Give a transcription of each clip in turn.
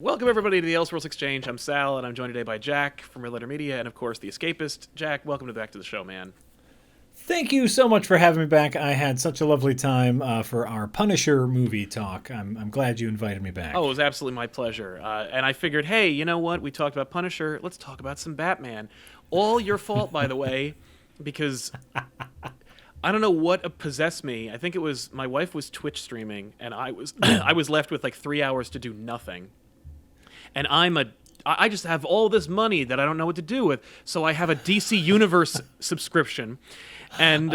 Welcome, everybody, to the Elseworlds Exchange. I'm Sal, and I'm joined today by Jack from Red Letter Media, and, of course, The Escapist. Jack, welcome back to the show, man. Thank you so much for having me back. I had such a lovely time for our Punisher movie talk. I'm glad you invited me back. Oh, it was absolutely my pleasure. And I figured, hey, you know what? We talked about Punisher. Let's talk about some Batman. All your fault, by the way, because I don't know what possessed me. I think it was my wife was Twitch streaming, and I was left with like 3 hours to do nothing. And I just have all this money that I don't know what to do with. So I have a DC Universe subscription, and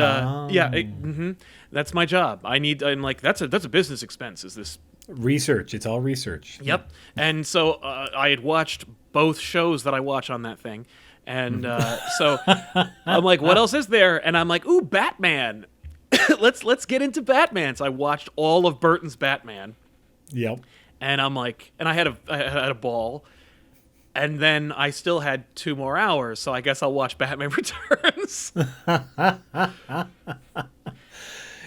that's my job. I'm like, that's a business expense. Is this research? It's all research. Yep. And so I had watched both shows that I watch on that thing, and so I'm like, what else is there? And I'm like, ooh, Batman. let's get into Batman. So I watched all of Burton's Batman. Yep. And I'm like, and I had a ball, and then I still had 2 more hours, so I guess I'll watch Batman Returns.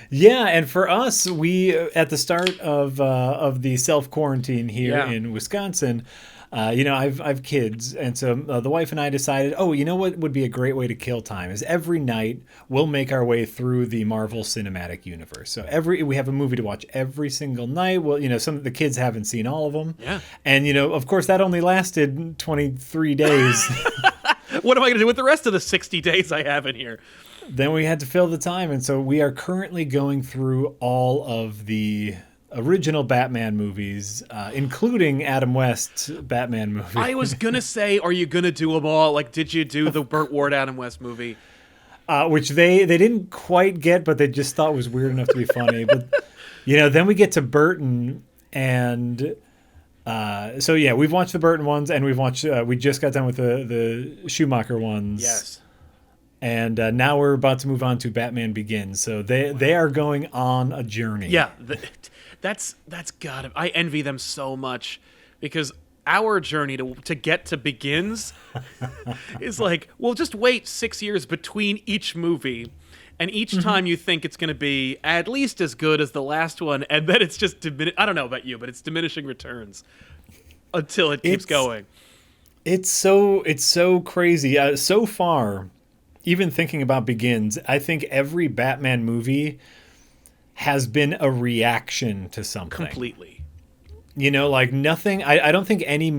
Yeah, and for us, we at the start of the self-quarantine here in Wisconsin, I've kids, and so the wife and I decided, what would be a great way to kill time is every night we'll make our way through the Marvel Cinematic Universe. So we have a movie to watch every single night. Well, some of the kids haven't seen all of them. Yeah. And, of course, that only lasted 23 days. What am I going to do with the rest of the 60 days I have in here? Then we had to fill the time, and so we are currently going through all of the original Batman movies, including Adam West's Batman movie. I was going to say, are you going to do them all? Like, did you do the Burt Ward Adam West movie? Which they didn't quite get, but they just thought was weird enough to be funny. But, then we get to Burton, and we've watched the Burton ones, and we just got done with the Schumacher ones. Yes. And now we're about to move on to Batman Begins. So they are going on a journey. Yeah, that's gotta. I envy them so much, because our journey to get to Begins is like, well, just wait 6 years between each movie, and each time you think it's going to be at least as good as the last one, and then it's just I don't know about you, but it's diminishing returns until it keeps going. It's so crazy. So far, even thinking about Begins, I think every Batman movie has been a reaction to something. Completely. Like nothing. I don't think any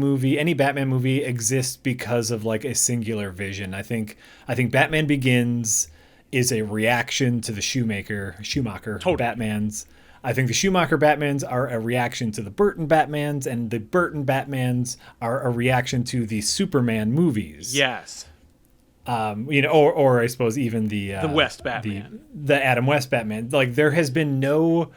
Batman movie exists because of like a singular vision. I think Batman Begins is a reaction to the Schumacher totally. Batmans. I think the Schumacher Batmans are a reaction to the Burton Batmans, and the Burton Batmans are a reaction to the Superman movies. Yes. Or I suppose even the West Batman, the Adam West Batman. Like, there has been no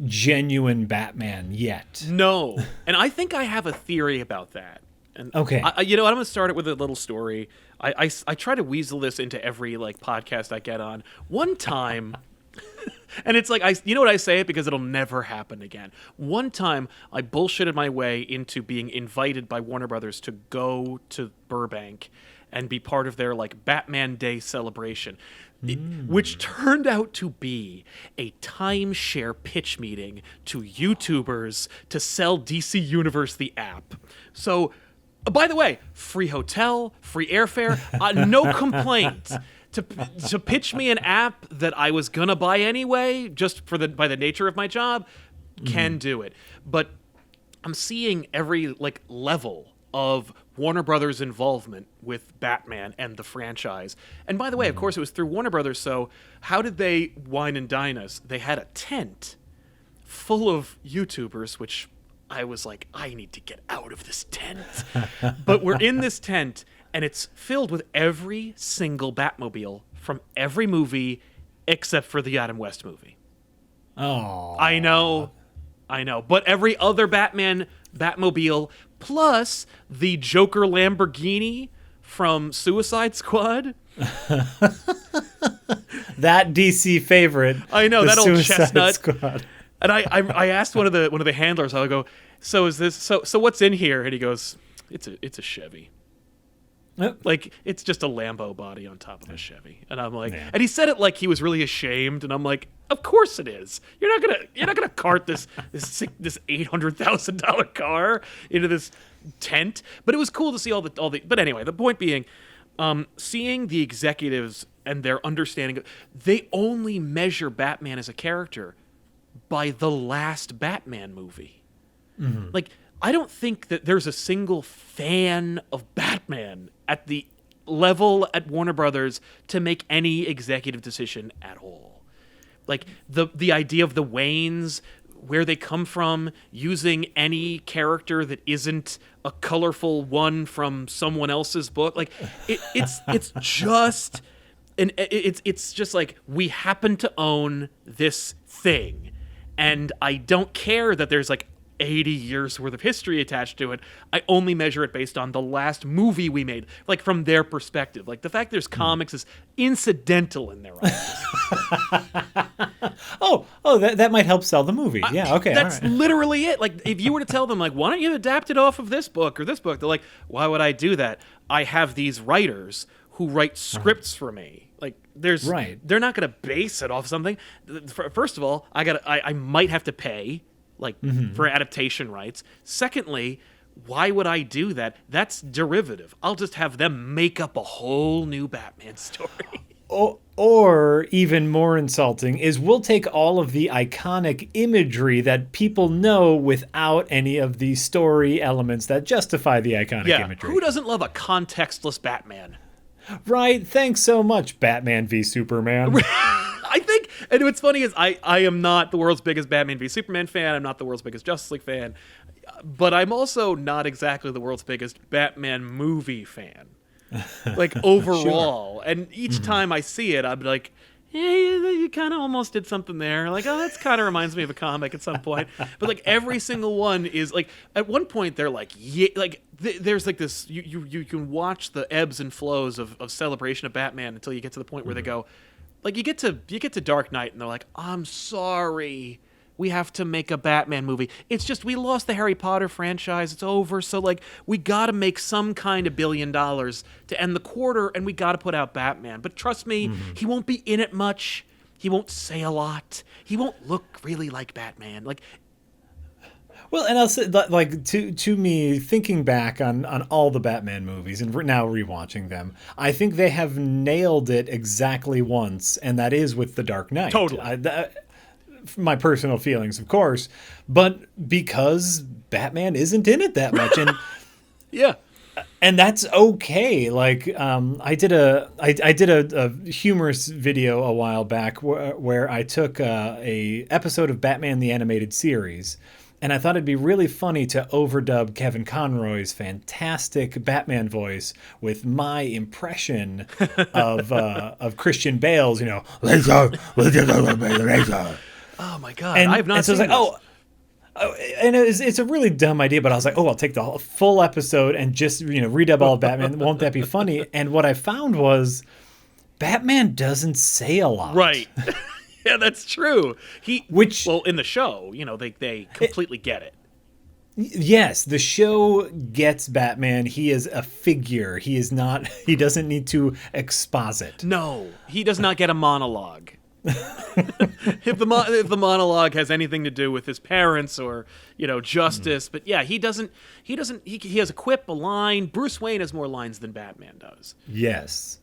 genuine Batman yet. No, and I think I have a theory about that. And okay, I'm going to start it with a little story. I try to weasel this into every podcast I get on. One time, and it's like what I say it because it'll never happen again. One time, I bullshitted my way into being invited by Warner Brothers to go to Burbank and be part of their Batman Day celebration, which turned out to be a timeshare pitch meeting to YouTubers to sell DC Universe the app. So, by the way, free hotel, free airfare, no complaint. To pitch me an app that I was gonna buy anyway, just by the nature of my job, can do it. But I'm seeing every level of Warner Brothers' involvement with Batman and the franchise. And by the way, of course, it was through Warner Brothers, so how did they wine and dine us? They had a tent full of YouTubers, which I was like, I need to get out of this tent. But we're in this tent, and it's filled with every single Batmobile from every movie except for the Adam West movie. Oh. I know. But every other Batmobile, plus the Joker Lamborghini from Suicide Squad. That DC favorite. I know, that old Suicide chestnut. Squad. And I asked one of the handlers, I go, so what's in here? And he goes, it's a Chevy. Like, it's just a Lambo body on top of a Chevy. And I'm like, Yeah. and he said it like he was really ashamed. And I'm like, of course it is. You're not gonna cart this $800,000 car into this tent. But it was cool to see all the. But anyway, the point being, seeing the executives and their understanding, they only measure Batman as a character by the last Batman movie. Mm-hmm. Like, I don't think that there's a single fan of Batman at the level at Warner Brothers to make any executive decision at all. Like, the idea of the Waynes, where they come from, using any character that isn't a colorful one from someone else's book. Like, it's just... And it's just like, we happen to own this thing. And I don't care that there's like 80 years worth of history attached to it. I only measure it based on the last movie we made, like from their perspective. Like, the fact there's comics is incidental in their eyes. that might help sell the movie. Yeah, okay. That's all right. literally it. Like, if you were to tell them, like, why don't you adapt it off of this book or this book? They're like, why would I do that? I have these writers who write scripts for me. Like, they're not going to base it off something. First of all, I might have to pay, like, for adaptation rights. Secondly, why would I do that? That's derivative. I'll just have them make up a whole new Batman story. Or even more insulting is, we'll take all of the iconic imagery that people know without any of the story elements that justify the iconic imagery. Who doesn't love a contextless Batman? Right. Thanks so much, Batman v Superman. I think, and what's funny is I am not the world's biggest Batman v Superman fan. I'm not the world's biggest Justice League fan. But I'm also not exactly the world's biggest Batman movie fan. Like, overall. Sure. And each time I see it, I'm like, yeah, you kind of almost did something there. Like, oh, that kind of reminds me of a comic at some point. But, like, every single one is, like, at one point they're like, yeah, like, there's, like, this, you can watch the ebbs and flows of Celebration of Batman until you get to the point where they go, like, you get to Dark Knight and they're like, I'm sorry, we have to make a Batman movie. It's just, we lost the Harry Potter franchise. It's over. So, like, we got to make some kind of $1 billion to end the quarter, and we got to put out Batman. But trust me, he won't be in it much. He won't say a lot. He won't look really like Batman. Like, well, and I'll say, like, to me, thinking back on all the Batman movies and now rewatching them, I think they have nailed it exactly once, and that is with The Dark Knight. Totally. My personal feelings, of course, but because Batman isn't in it that much, and yeah, and that's okay. Like, I did a humorous video a while back where I took a episode of Batman the Animated Series, and I thought it'd be really funny to overdub Kevin Conroy's fantastic Batman voice with my impression of Christian Bale's, laser. Oh my God, I have not seen so this. And it's a really dumb idea, but I was like, I'll take the full episode and just, redub all of Batman. Won't that be funny? And what I found was Batman doesn't say a lot. Right. Yeah, that's true. Well, in the show, they completely get it. Yes, the show gets Batman. He is a figure. He doesn't need to exposit. No, he does not get a monologue. if the monologue has anything to do with his parents or justice, but yeah, he has a quip, a line. Bruce Wayne has more lines than Batman does. Yes,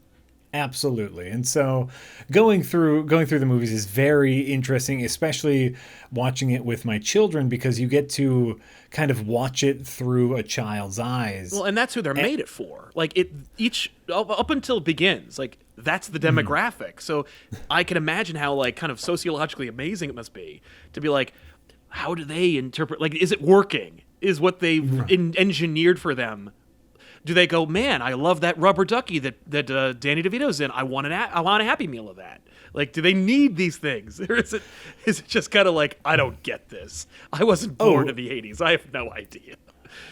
absolutely. And so going through the movies is very interesting, especially watching it with my children, because you get to kind of watch it through a child's eyes. Well, and that's who they're made it for. Like, up until it begins, like, that's the demographic. So I can imagine how, like, kind of sociologically amazing it must be to be like, how do they interpret, like, is it working? Is what they've engineered for them? Do they go, man, I love that rubber ducky that Danny DeVito's in. I want a Happy Meal of that. Like, do they need these things? Or is it just kind of like, I don't get this. I wasn't born in the 80s. I have no idea.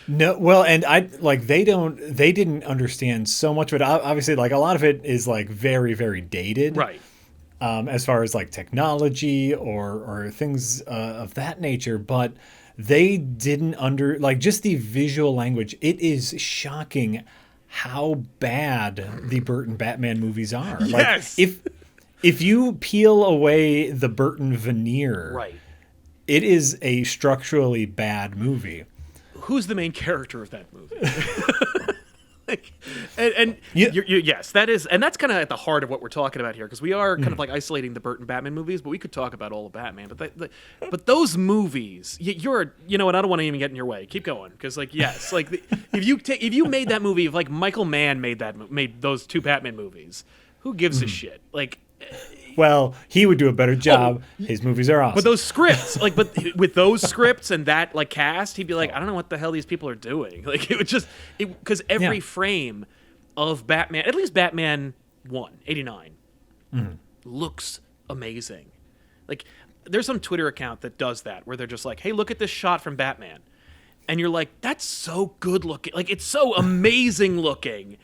No, well, and they didn't understand so much of it. Obviously, like, a lot of it is, like, very, very dated. Right. As far as, like, technology or things of that nature, but they didn't just the visual language. It is shocking how bad the Burton Batman movies are. Yes. Like, if you peel away the Burton veneer, Right. it is a structurally bad movie. Who's the main character of that movie? Yes, that is, and that's kind of at the heart of what we're talking about here, because we are kind of like isolating the Burton Batman movies, but we could talk about all of Batman. But those movies, you know what? I don't want to even get in your way. Keep going, because yes, if you made that movie, if like Michael Mann made those two Batman movies, who gives a shit? Well, he would do a better job. His movies are awesome. But those scripts, but with those scripts and that cast, he'd be like, I don't know what the hell these people are doing. It would just, because every frame of Batman, at least Batman 1, 89, looks amazing. There's some Twitter account that does that, where they're just like, hey, look at this shot from Batman. And you're like, that's so good looking. It's so amazing looking.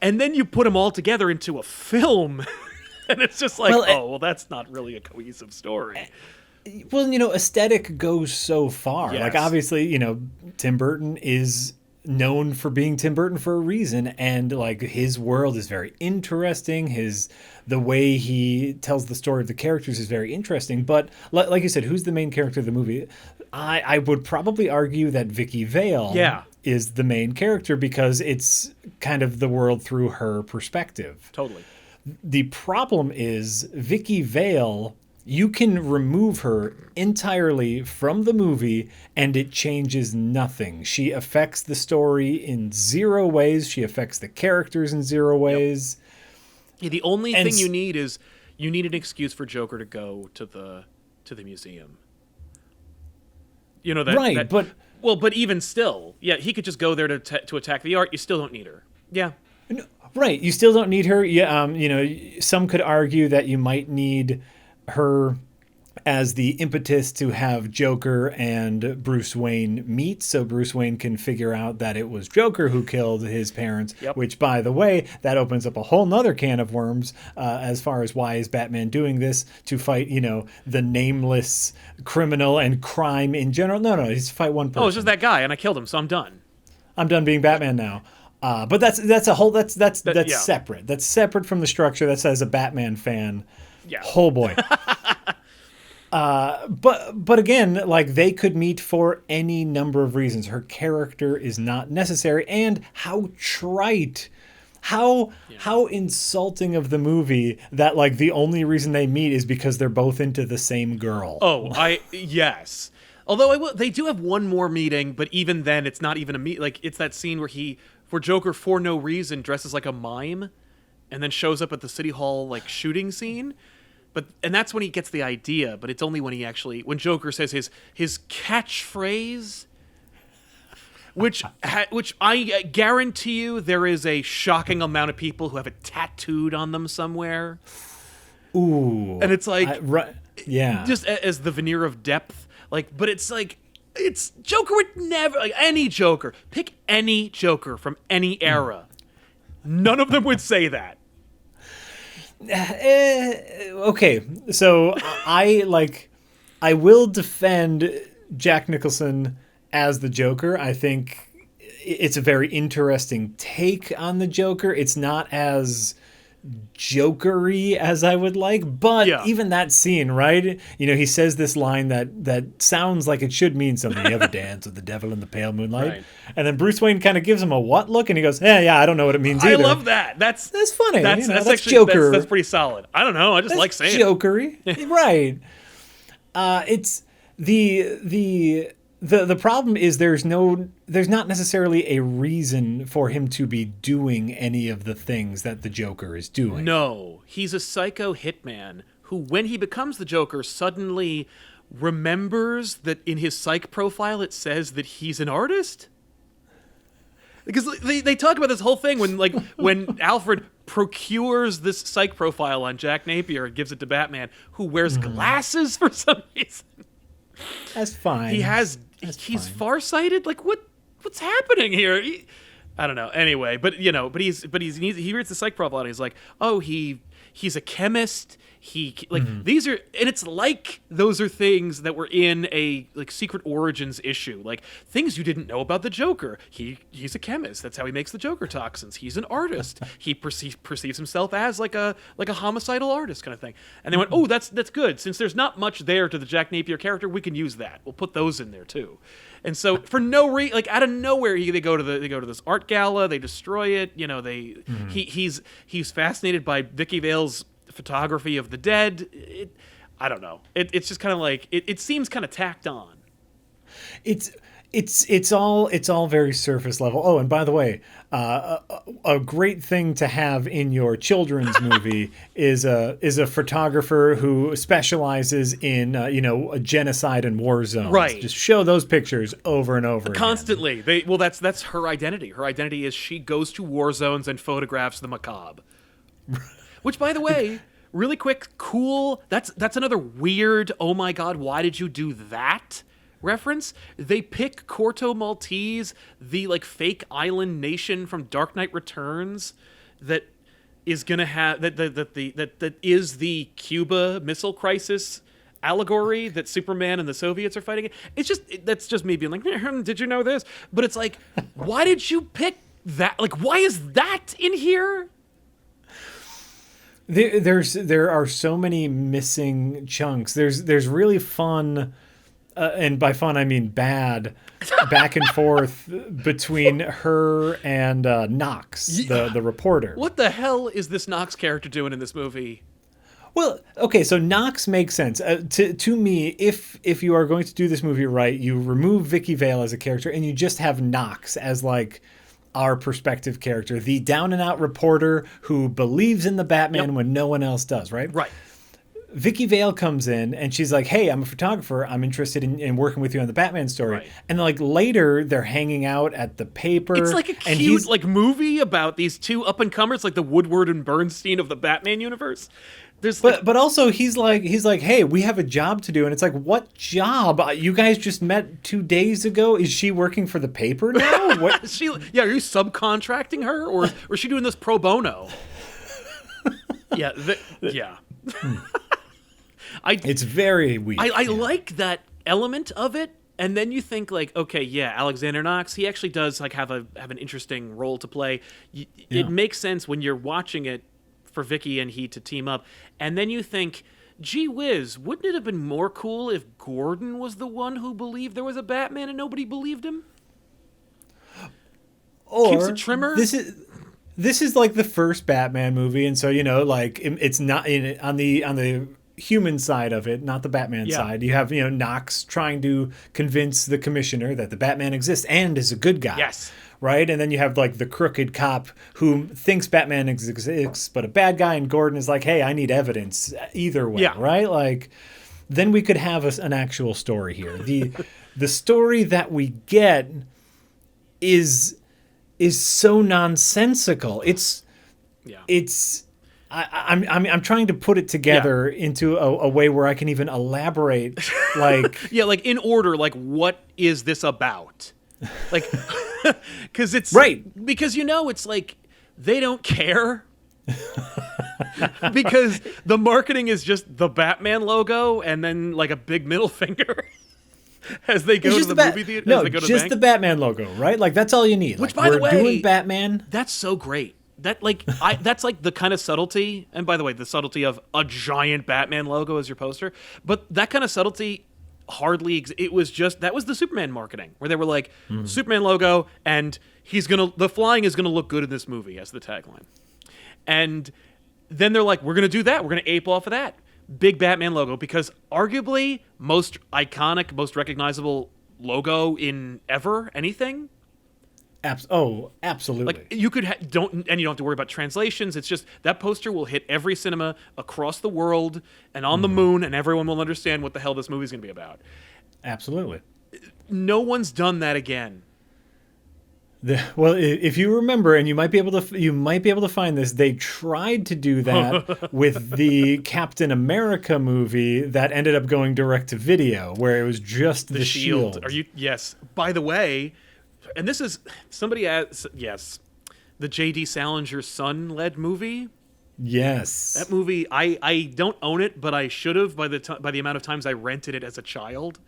And then you put them all together into a film. And it's just that's not really a cohesive story. Well, aesthetic goes so far. Yes. Obviously, Tim Burton is known for being Tim Burton for a reason, and his world is very interesting. The way he tells the story of the characters is very interesting. But like you said, who's the main character of the movie? I would probably argue that Vicky Vale is the main character, because it's kind of the world through her perspective. Totally. The problem is Vicky Vale, you can remove her entirely from the movie and it changes nothing. She affects the story in zero ways. She affects the characters in zero ways. Yeah, the only thing you need is you need an excuse for Joker to go to the museum. But even still, he could just go there to attack the art. You still don't need her. Yeah. Right, you still don't need her. Yeah, some could argue that you might need her as the impetus to have Joker and Bruce Wayne meet, so Bruce Wayne can figure out that it was Joker who killed his parents. Yep. Which, by the way, that opens up a whole nother can of worms as far as why is Batman doing this, to fight the nameless criminal and crime in general. No, he's to fight one person. Oh, it's just that guy, and I killed him, so I'm done. I'm done being Batman now. But that's separate. That's separate from the structure. That's as a Batman fan. Yeah. Oh boy. But again, they could meet for any number of reasons. Her character is not necessary, and how trite, how insulting of the movie that the only reason they meet is because they're both into the same girl. Oh, yes. Although they do have one more meeting, but even then, it's not even a meet. It's that scene where Joker, for no reason, dresses like a mime, and then shows up at the City Hall shooting scene. And that's when he gets the idea. But it's only when when Joker says his catchphrase, which I guarantee you there is a shocking amount of people who have it tattooed on them somewhere. Ooh, and it's just as the veneer of depth. But it's Joker would never, any Joker, pick any Joker from any era. None of them would say that. Okay, so I will defend Jack Nicholson as the Joker. I think it's a very interesting take on the Joker. It's not as Jokery as I would like, but even that scene, right? He says this line that sounds like it should mean something. You ever dance with the devil in the pale moonlight? Right. And then Bruce Wayne kind of gives him a what look, and he goes, yeah, I don't know what it means either. I love that. That's funny. That's actually Joker. That's pretty solid. I don't know. I just like saying Jokery. Right. It's the problem is there's not necessarily a reason for him to be doing any of the things that the Joker is doing. No, he's a psycho hitman who, when he becomes the Joker, suddenly remembers that in his psych profile it says that he's an artist. Because they talk about this whole thing when Alfred procures this psych profile on Jack Napier and gives it to Batman, who wears glasses for some reason. That's fine. He's farsighted. What's happening here? I don't know. Anyway, he reads the psych profile and he's like, oh, he he's a chemist. He like these are, and it's like those are things that were in a like Secret Origins issue, like things you didn't know about the Joker. He's a chemist. That's how he makes the Joker toxins. He's an artist. He perceives himself as like a homicidal artist kind of thing. And they went, oh, that's good. Since there's not much there to the Jack Napier character, we can use that. We'll put those in there too. And so for no reason, like out of nowhere, they go to this art gala. They destroy it. You know, he's fascinated by Vicky Vale's photography of the dead. I don't know. It's just kind of like it seems kind of tacked on. It's all very surface level. Oh, and by the way, a great thing to have in your children's movie is a photographer who specializes in genocide and war zones. Right. Just show those pictures over and over constantly. Again. That's her identity. Her identity is she goes to war zones and photographs the macabre. Which, by the way, really quick, cool. That's another weird. Oh my God, why did you do that? Reference. They pick Corto Maltese, the like fake island nation from Dark Knight Returns, that is gonna have that is the Cuba Missile Crisis allegory that Superman and the Soviets are fighting. It's just that's just me being like, did you know this? But it's like, why did you pick that? Like, why is that in here? There are so many missing chunks. There's really fun. And by fun, I mean bad, back and forth between her and Knox, the reporter. What the hell is this Knox character doing in this movie? Well, okay, so Knox makes sense. To me, if you are going to do this movie right, you remove Vicky Vale as a character and you just have Knox as like our perspective character, the down-and-out reporter who believes in the Batman when no one else does, right? Right. Vicky Vale comes in and she's like, hey, I'm a photographer. I'm interested in working with you on the Batman story. Right. And like later they're hanging out at the paper. It's like a cute like movie about these two up-and-comers, like the Woodward and Bernstein of the Batman universe. But also he's like, hey, we have a job to do. And it's like, what job? You guys just met 2 days ago. Is she working for the paper now? What? Are you subcontracting her or is she doing this pro bono? Yeah. It's very weak. I like that element of it, and then you think like, okay, yeah, Alexander Knox, he actually does like have an interesting role to play. It makes sense when you're watching it for Vicky and he to team up, and then you think, gee whiz, wouldn't it have been more cool if Gordon was the one who believed there was a Batman and nobody believed him? Or keeps a trimmer. This is like the first Batman movie, and so like it's not on the human side of it, not the Batman side. You have Knox trying to convince the commissioner that the Batman exists and is a good guy. Yes. Right? And then you have like the crooked cop who thinks Batman exists but a bad guy, and Gordon is like, hey, I need evidence either way. Yeah. Right? Like then we could have an actual story here. The story that we get is so nonsensical. I'm trying to put it together into a way where I can even elaborate, like like in order, like what is this about? Like, because it's right because it's like they don't care because the marketing is just the Batman logo and then like a big middle finger. As they go to the movie theater, no, just the Batman logo, right? Like that's all you need. Which, like, by the way, doing Batman. That's so great. That that's like the kind of subtlety, and by the way, the subtlety of a giant Batman logo as your poster. But that kind of subtlety hardly. It was just that was the Superman marketing, where they were like Superman logo, and the flying is gonna look good in this movie as the tagline, and then they're like, we're gonna do that. We're gonna ape off of that. Big Batman logo, because arguably most iconic, most recognizable logo in ever anything. Absolutely. Like you could you don't have to worry about translations. It's just that poster will hit every cinema across the world and on the moon, and everyone will understand what the hell this movie's going to be about. Absolutely. No one's done that again. Well, if you remember, and you might be able to find this, they tried to do that with the Captain America movie that ended up going direct to video, where it was just the shield. Yes. By the way, and this is somebody the J.D. Salinger's son-led movie. Yes. That movie, I don't own it, but I should have by the amount of times I rented it as a child.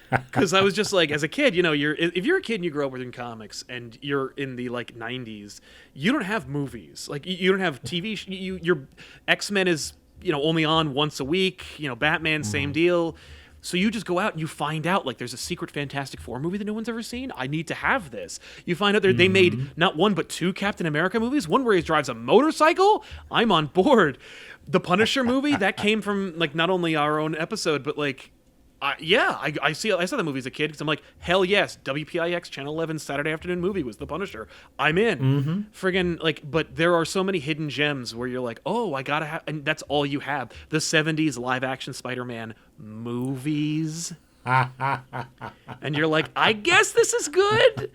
Because I was just like, as a kid, if you're a kid and you grow up reading comics and you're in the like 90s, you don't have movies. Like you don't have TV. Your X-Men is only on once a week. Batman, same deal. So you just go out and you find out like there's a secret Fantastic Four movie that no one's ever seen. I need to have this. You find out they made not one but two Captain America movies. One where he drives a motorcycle. I'm on board. The Punisher movie that came from like not only our own episode but like. I saw the movie as a kid because I'm like, hell yes, WPIX Channel 11 Saturday afternoon movie was The Punisher. I'm in. Friggin' like, but there are so many hidden gems where you're like, oh, I gotta have, and that's all you have. The 70s live action Spider-Man movies. And you're like, I guess this is good.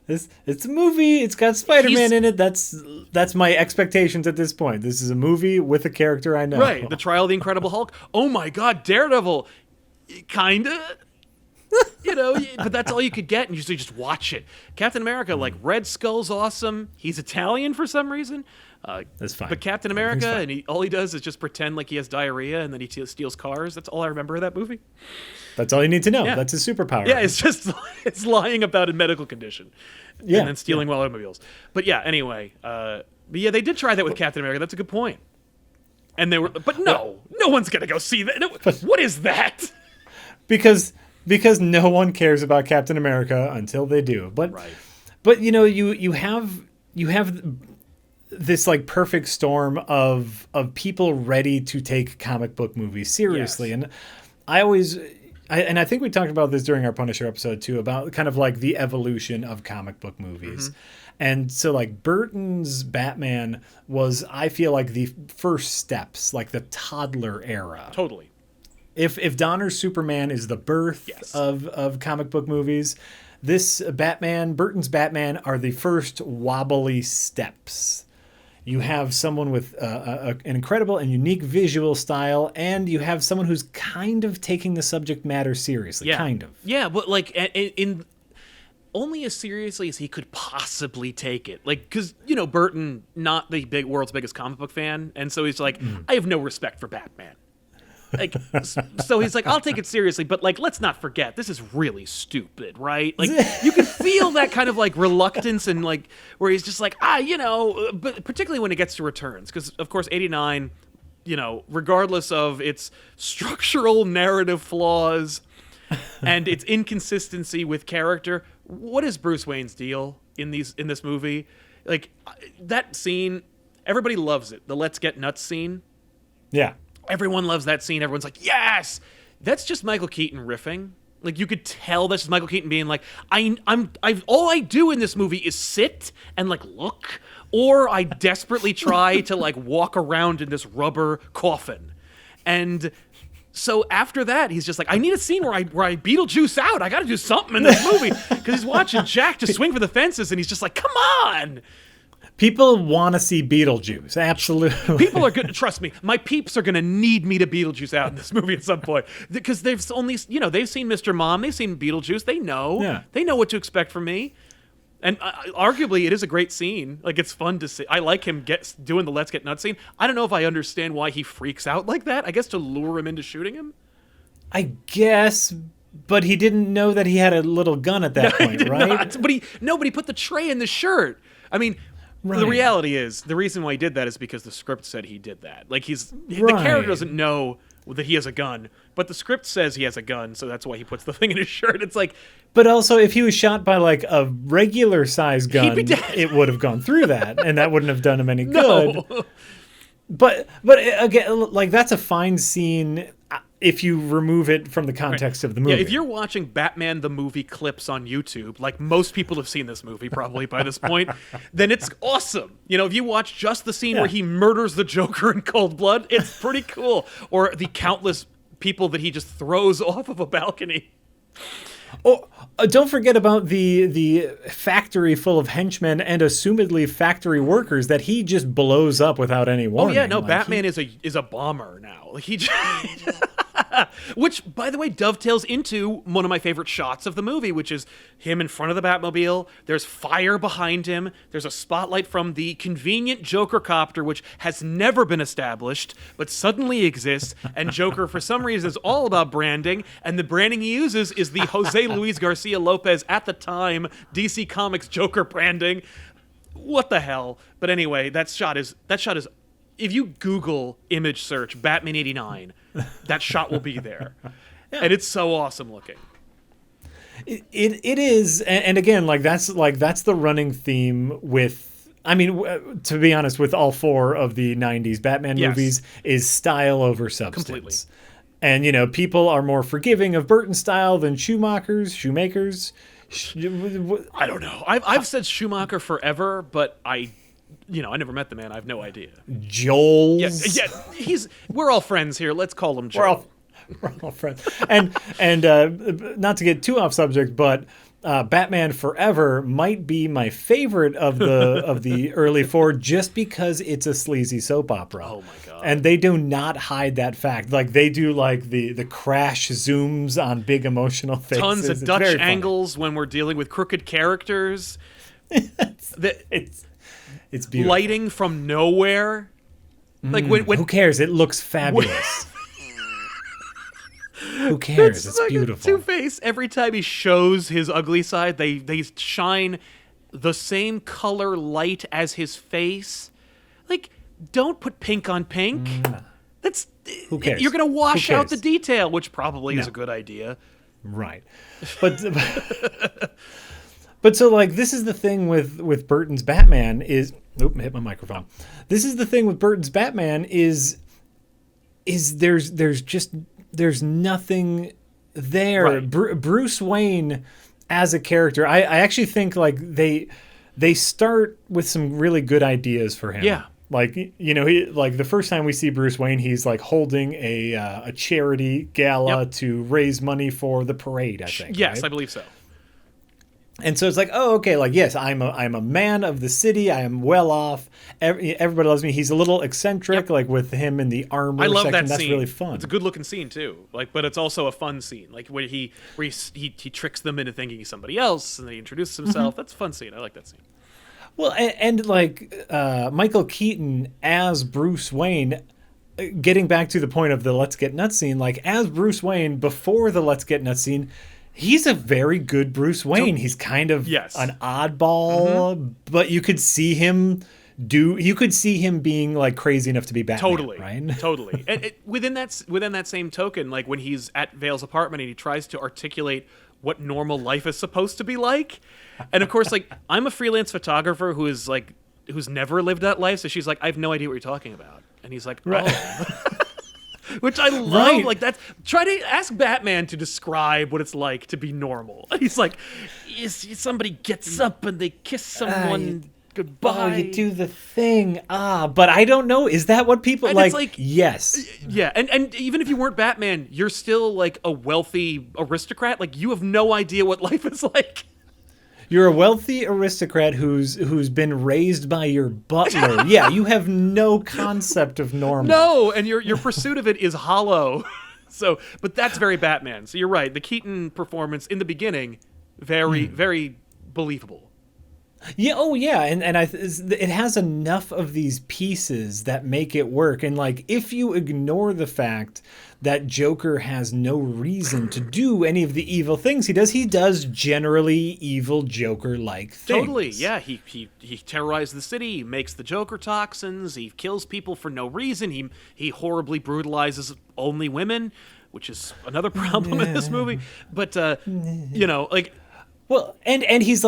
It's a movie. It's got Spider-Man in it. That's my expectations at this point. This is a movie with a character I know. Right. The Trial of the Incredible Hulk. Oh my God, Daredevil. Kinda. But that's all you could get, and you just watch it. Captain America, like Red Skull's awesome. He's Italian for some reason. That's fine. But Captain America, and all he does is just pretend like he has diarrhea, and then he steals cars. That's all I remember of that movie. That's all you need to know. Yeah. That's his superpower. Yeah, it's lying about a medical condition. Yeah. And then stealing automobiles. But yeah, anyway. They did try that with Captain America. That's a good point. And no one's going to go see that. No, what is that? Because no one cares about Captain America until they do. But you have this like perfect storm of people ready to take comic book movies seriously. Yes. And I think we talked about this during our Punisher episode too, about kind of like the evolution of comic book movies. And so like Burton's Batman was, I feel like, the first steps, like the toddler era. Totally. If Donner's Superman is the birth of comic book movies, Burton's Batman are the first wobbly steps. You have someone with an incredible and unique visual style, and you have someone who's kind of taking the subject matter seriously. Yeah. Kind of. Yeah, but like in only as seriously as he could possibly take it. Like, because, Burton, not the world's biggest comic book fan, and so he's like, I have no respect for Batman. Like, so he's like, I'll take it seriously, but like, let's not forget, this is really stupid, right? Like, you can feel that kind of like reluctance and like, where he's just like, but particularly when it gets to Returns, because of course, 89, regardless of its structural narrative flaws and its inconsistency with character, what is Bruce Wayne's deal in this movie? Like, that scene, everybody loves it. The Let's Get Nuts scene. Yeah. Everyone loves that scene. Everyone's like, yes! That's just Michael Keaton riffing. Like, you could tell that's just Michael Keaton being like, all I do in this movie is sit and like look, or I desperately try to like walk around in this rubber coffin. And so after that, he's just like, I need a scene where I Beetlejuice out. I got to do something in this movie, because he's watching Jack just swing for the fences, and he's just like, come on. People want to see Beetlejuice, absolutely. People are going to, trust me, my peeps are going to need me to Beetlejuice out in this movie at some point. Because they've only, they've seen Mr. Mom, they've seen Beetlejuice, they know. Yeah. They know what to expect from me. And arguably, it is a great scene. Like, it's fun to see. I like him doing the Let's Get Nuts scene. I don't know if I understand why he freaks out like that. I guess to lure him into shooting him? I guess, but he didn't know that he had a little gun at that point, right? Not. But he put the tray in the shirt. I mean... Right. The reality is, the reason why he did that is because the script said he did that. Like, the character doesn't know that he has a gun, but the script says he has a gun, so that's why he puts the thing in his shirt. It's like... But also, if he was shot by, like, a regular-sized gun, it would have gone through that, and that wouldn't have done him any good. No. But again, like, that's a fine scene if you remove it from the context of the movie. Yeah, if you're watching Batman the movie clips on YouTube, like most people have seen this movie probably by this point, then it's awesome. If you watch just the scene where he murders the Joker in cold blood, it's pretty cool. Or the countless people that he just throws off of a balcony. Oh, don't forget about the factory full of henchmen and assumedly factory workers that he just blows up without any warning. Oh yeah, no, like Batman is a bomber now. Like he just Which, by the way, dovetails into one of my favorite shots of the movie, which is him in front of the Batmobile. There's fire behind him. There's a spotlight from the convenient Joker copter, which has never been established, but suddenly exists. And Joker, for some reason, is all about branding. And the branding he uses is the Jose Luis Garcia Lopez, at the time, DC Comics Joker branding. What the hell? But anyway, that shot is... If you Google image search Batman 89, that shot will be there. Yeah. And it's so awesome looking. It is, and again, that's the running theme with, I mean, to be honest, with all four of the 90s Batman movies, is style over substance. Completely. And, people are more forgiving of Burton style than Schumacher's. I don't know. I've said Schumacher forever, but I never met the man. I have no idea. Joel's. Yeah. We're all friends here. Let's call him Joel. We're all friends. And not to get too off subject, but Batman Forever might be my favorite of the early four, just because it's a sleazy soap opera. Oh my god! And they do not hide that fact. They do the crash zooms on big emotional faces. Tons of Dutch angles when we're dealing with crooked characters. It's beautiful. Lighting from nowhere. When who cares? It looks fabulous. Who cares? It's beautiful. Two-Face, every time he shows his ugly side, they shine the same color light as his face. Don't put pink on pink. That's who cares? You're going to wash out the detail, which probably is a good idea. Right. But so this is the thing with Burton's Batman is hit my microphone. This is the thing with Burton's Batman is there's nothing there. Right. Bruce Wayne as a character, I actually think they start with some really good ideas for him. Yeah. He the first time we see Bruce Wayne, he's holding a charity gala to raise money for the parade, I think. Yes, right? I believe so. And so it's yes, I'm a man of the city. I am well off. Everybody loves me. He's a little eccentric, with him in the armor I love section. that That's scene. really fun. It's a good looking scene too. But it's also a fun scene. Where he tricks them into thinking he's somebody else, and then he introduces himself. Mm-hmm. That's a fun scene. I like that scene. Well, and Michael Keaton as Bruce Wayne. Getting back to the point of the Let's Get Nuts scene, as Bruce Wayne before the Let's Get Nuts scene. He's a very good Bruce Wayne. He's kind of an oddball, but you could see him being crazy enough to be Batman. Totally, right? Totally. And within that same token, when he's at Vale's apartment and he tries to articulate what normal life is supposed to be like, and of course, I'm a freelance photographer who's never lived that life, so she's I have no idea what you're talking about, and he's like, right. Oh. Which I love. Right. Try to ask Batman to describe what it's like to be normal. He's somebody gets up and they kiss someone goodbye. Oh, you do the thing. But I don't know. Is that what people Yes. Yeah, and even if you weren't Batman, you're still a wealthy aristocrat. You have no idea what life is like. You're a wealthy aristocrat who's been raised by your butler. Yeah, you have no concept of normal. No, and your pursuit of it is hollow. But that's very Batman. So you're right. The Keaton performance in the beginning, very, very believable. Yeah. Oh, yeah. And it has enough of these pieces that make it work. And if you ignore the fact that Joker has no reason to do any of the evil things he does generally evil Joker-like things. Totally. Yeah. He terrorizes the city. He makes the Joker toxins. He kills people for no reason. He horribly brutalizes only women, which is another problem in this movie. But Well, and he's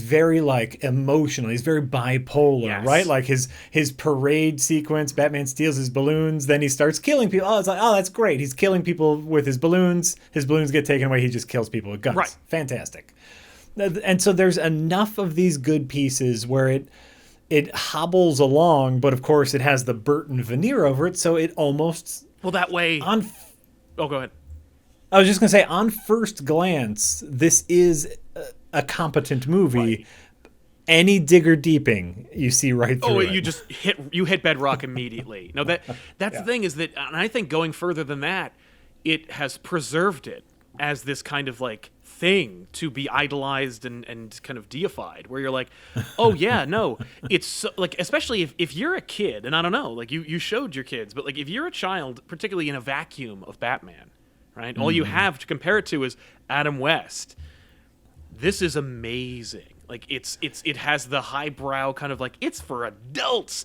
very emotional. He's very bipolar, yes. Right? His parade sequence, Batman steals his balloons, then he starts killing people. Oh, it's that's great. He's killing people with his balloons. His balloons get taken away. He just kills people with guns. Right. Fantastic. And so there's enough of these good pieces where it hobbles along, but of course it has the Burton veneer over it, so it almost that way. Oh, go ahead. I was just going to say, on first glance, this is a competent movie. Right. Any digger deeping, you see right through it. You just hit bedrock immediately. No, that's the thing is that, and I think going further than that, it has preserved it as this kind of like thing to be idolized and kind of deified, where you're like, oh yeah, no, it's so, like, especially if you're a kid, and I don't know, like you showed your kids, but like if you're a child, particularly in a vacuum of Batman, right? All you have to compare it to is Adam West. This is amazing. Like it has the highbrow kind of like, it's for adults.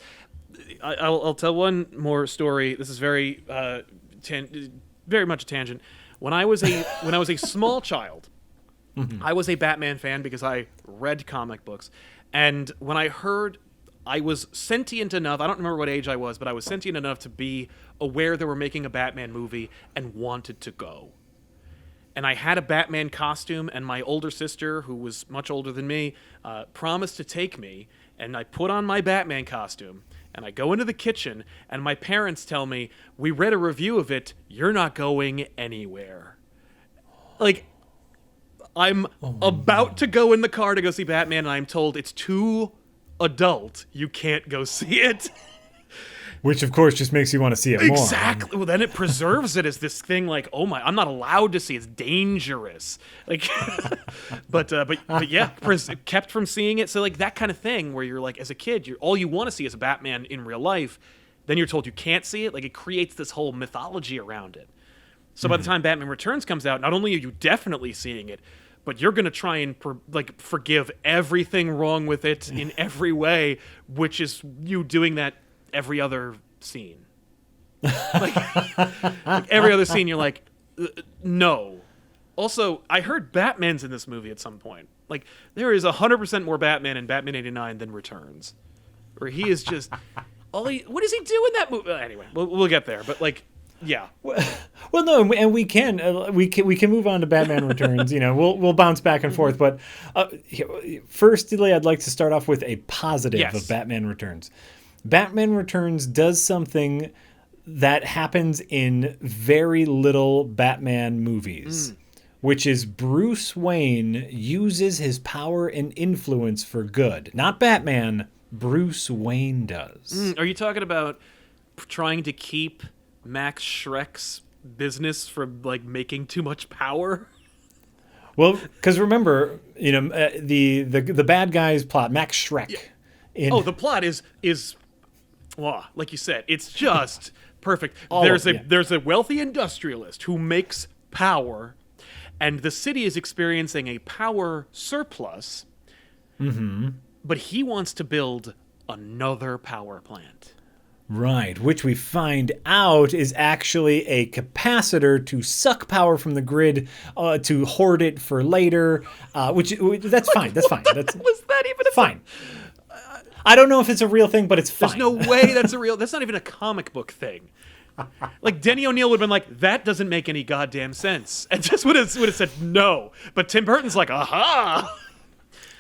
I'll tell one more story. This is very very much a tangent. When I was a small child, I was a Batman fan because I read comic books. And when I heard, I was sentient enough, I don't remember what age I was, but I was sentient enough to be aware they were making a Batman movie and wanted to go. And I had a Batman costume, and my older sister, who was much older than me, promised to take me. And I put on my Batman costume, and I go into the kitchen, and my parents tell me, we read a review of it, you're not going anywhere. Like, I'm about to go in the car to go see Batman, and I'm told it's too adult, you can't go see it. Which, of course, just makes you want to see it more. Exactly. Well, then it preserves it as this thing like, oh my, I'm not allowed to see. It's dangerous. Like, but yeah, kept from seeing it. So like that kind of thing where you're like, as a kid, all you want to see is a Batman in real life. Then you're told you can't see it. Like it creates this whole mythology around it. So by the time Batman Returns comes out, not only are you definitely seeing it, but you're going to try and forgive everything wrong with it in every way, which is you doing that every other scene. Like every other scene, you're like, no. Also, I heard Batman's in this movie at some point. Like, there is 100% more Batman in Batman 89 than Returns. Where he is just... what does he do in that movie? Anyway, we'll get there. But, like, yeah. Well, no, and we can move on to Batman Returns. You know, we'll bounce back and forth. But firstly, I'd like to start off with a positive of Batman Returns. Batman Returns does something that happens in very little Batman movies, which is Bruce Wayne uses his power and influence for good. Not Batman, Bruce Wayne does. Are you talking about trying to keep Max Schreck's business from like making too much power? Well, because remember, you know, the bad guy's plot, Max Schreck. Yeah. The plot is well, like you said, it's just perfect. There's a wealthy industrialist who makes power, and the city is experiencing a power surplus. But he wants to build another power plant. Right, which we find out is actually a capacitor to suck power from the grid to hoard it for later. Which that's fine. That's fine. Was that even a fine? I don't know if it's a real thing, but it's fine. There's no way that's a real... That's not even a comic book thing. Like, Denny O'Neil would have been like, that doesn't make any goddamn sense. And just would have said no. But Tim Burton's like, aha!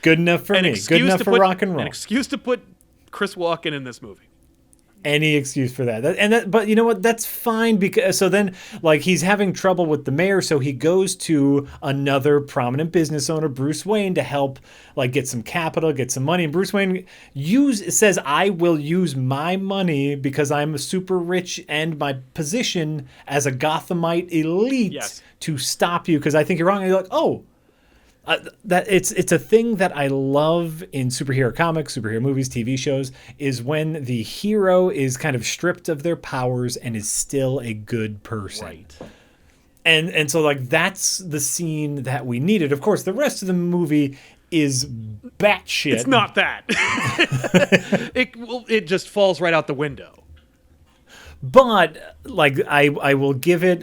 Good enough for me. Good enough for rock and roll. An excuse to put Chris Walken in this movie. Any excuse for that. But you know what? That's fine, because so then like he's having trouble with the mayor, so he goes to another prominent business owner, Bruce Wayne, to help like get some capital, get some money. And Bruce Wayne says, I will use my money because I'm super rich and my position as a Gothamite elite to stop you because I think you're wrong. And you're like, oh. That it's a thing that I love in superhero comics, superhero movies, TV shows, is when the hero is kind of stripped of their powers and is still a good person. Right. And so like that's the scene that we needed. Of course, the rest of the movie is batshit. It's not that. It just falls right out the window. But like I will give it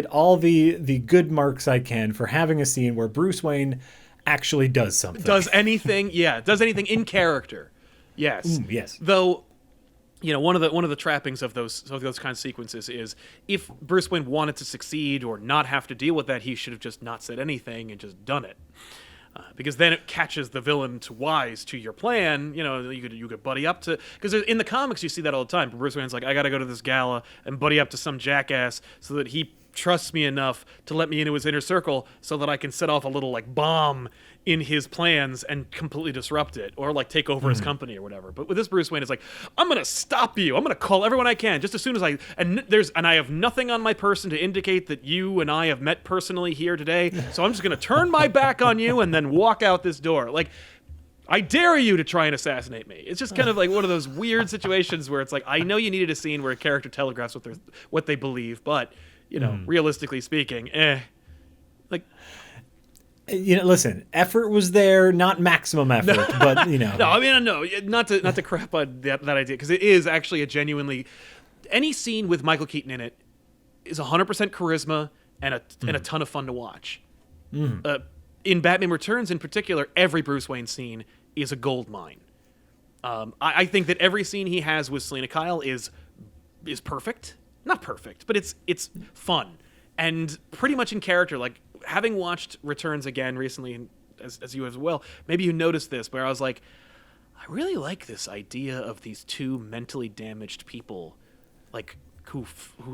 all the good marks I can for having a scene where Bruce Wayne actually does something. Does anything in character. Yes. Yes. Though, you know, one of the trappings of those kind of sequences is if Bruce Wayne wanted to succeed or not have to deal with that, he should have just not said anything and just done it. Because then it catches the villain wise to your plan. You know, you could buddy up to... Because in the comics, you see that all the time. Bruce Wayne's like, I got to go to this gala and buddy up to some jackass so that he trusts me enough to let me into his inner circle so that I can set off a little like bomb in his plans and completely disrupt it, or like take over his company or whatever. But with this Bruce Wayne, it's like, I'm gonna stop you. I'm gonna call everyone I can just as soon as I I have nothing on my person to indicate that you and I have met personally here today. So I'm just gonna turn my back on you and then walk out this door. Like, I dare you to try and assassinate me. It's just kind of like one of those weird situations where it's like, I know you needed a scene where a character telegraphs what they believe, but realistically speaking, like. Listen, effort was there, not maximum effort, but No, I mean, no, not to crap on that idea, because it is actually a genuinely, any scene with Michael Keaton in it is 100% charisma and a ton of fun to watch. In Batman Returns, in particular, every Bruce Wayne scene is a gold mine. I think that every scene he has with Selena Kyle is perfect, not perfect, but it's fun and pretty much in character. Like, having watched Returns again recently, as you as well, maybe you noticed this, where I was like, I really like this idea of these two mentally damaged people, like who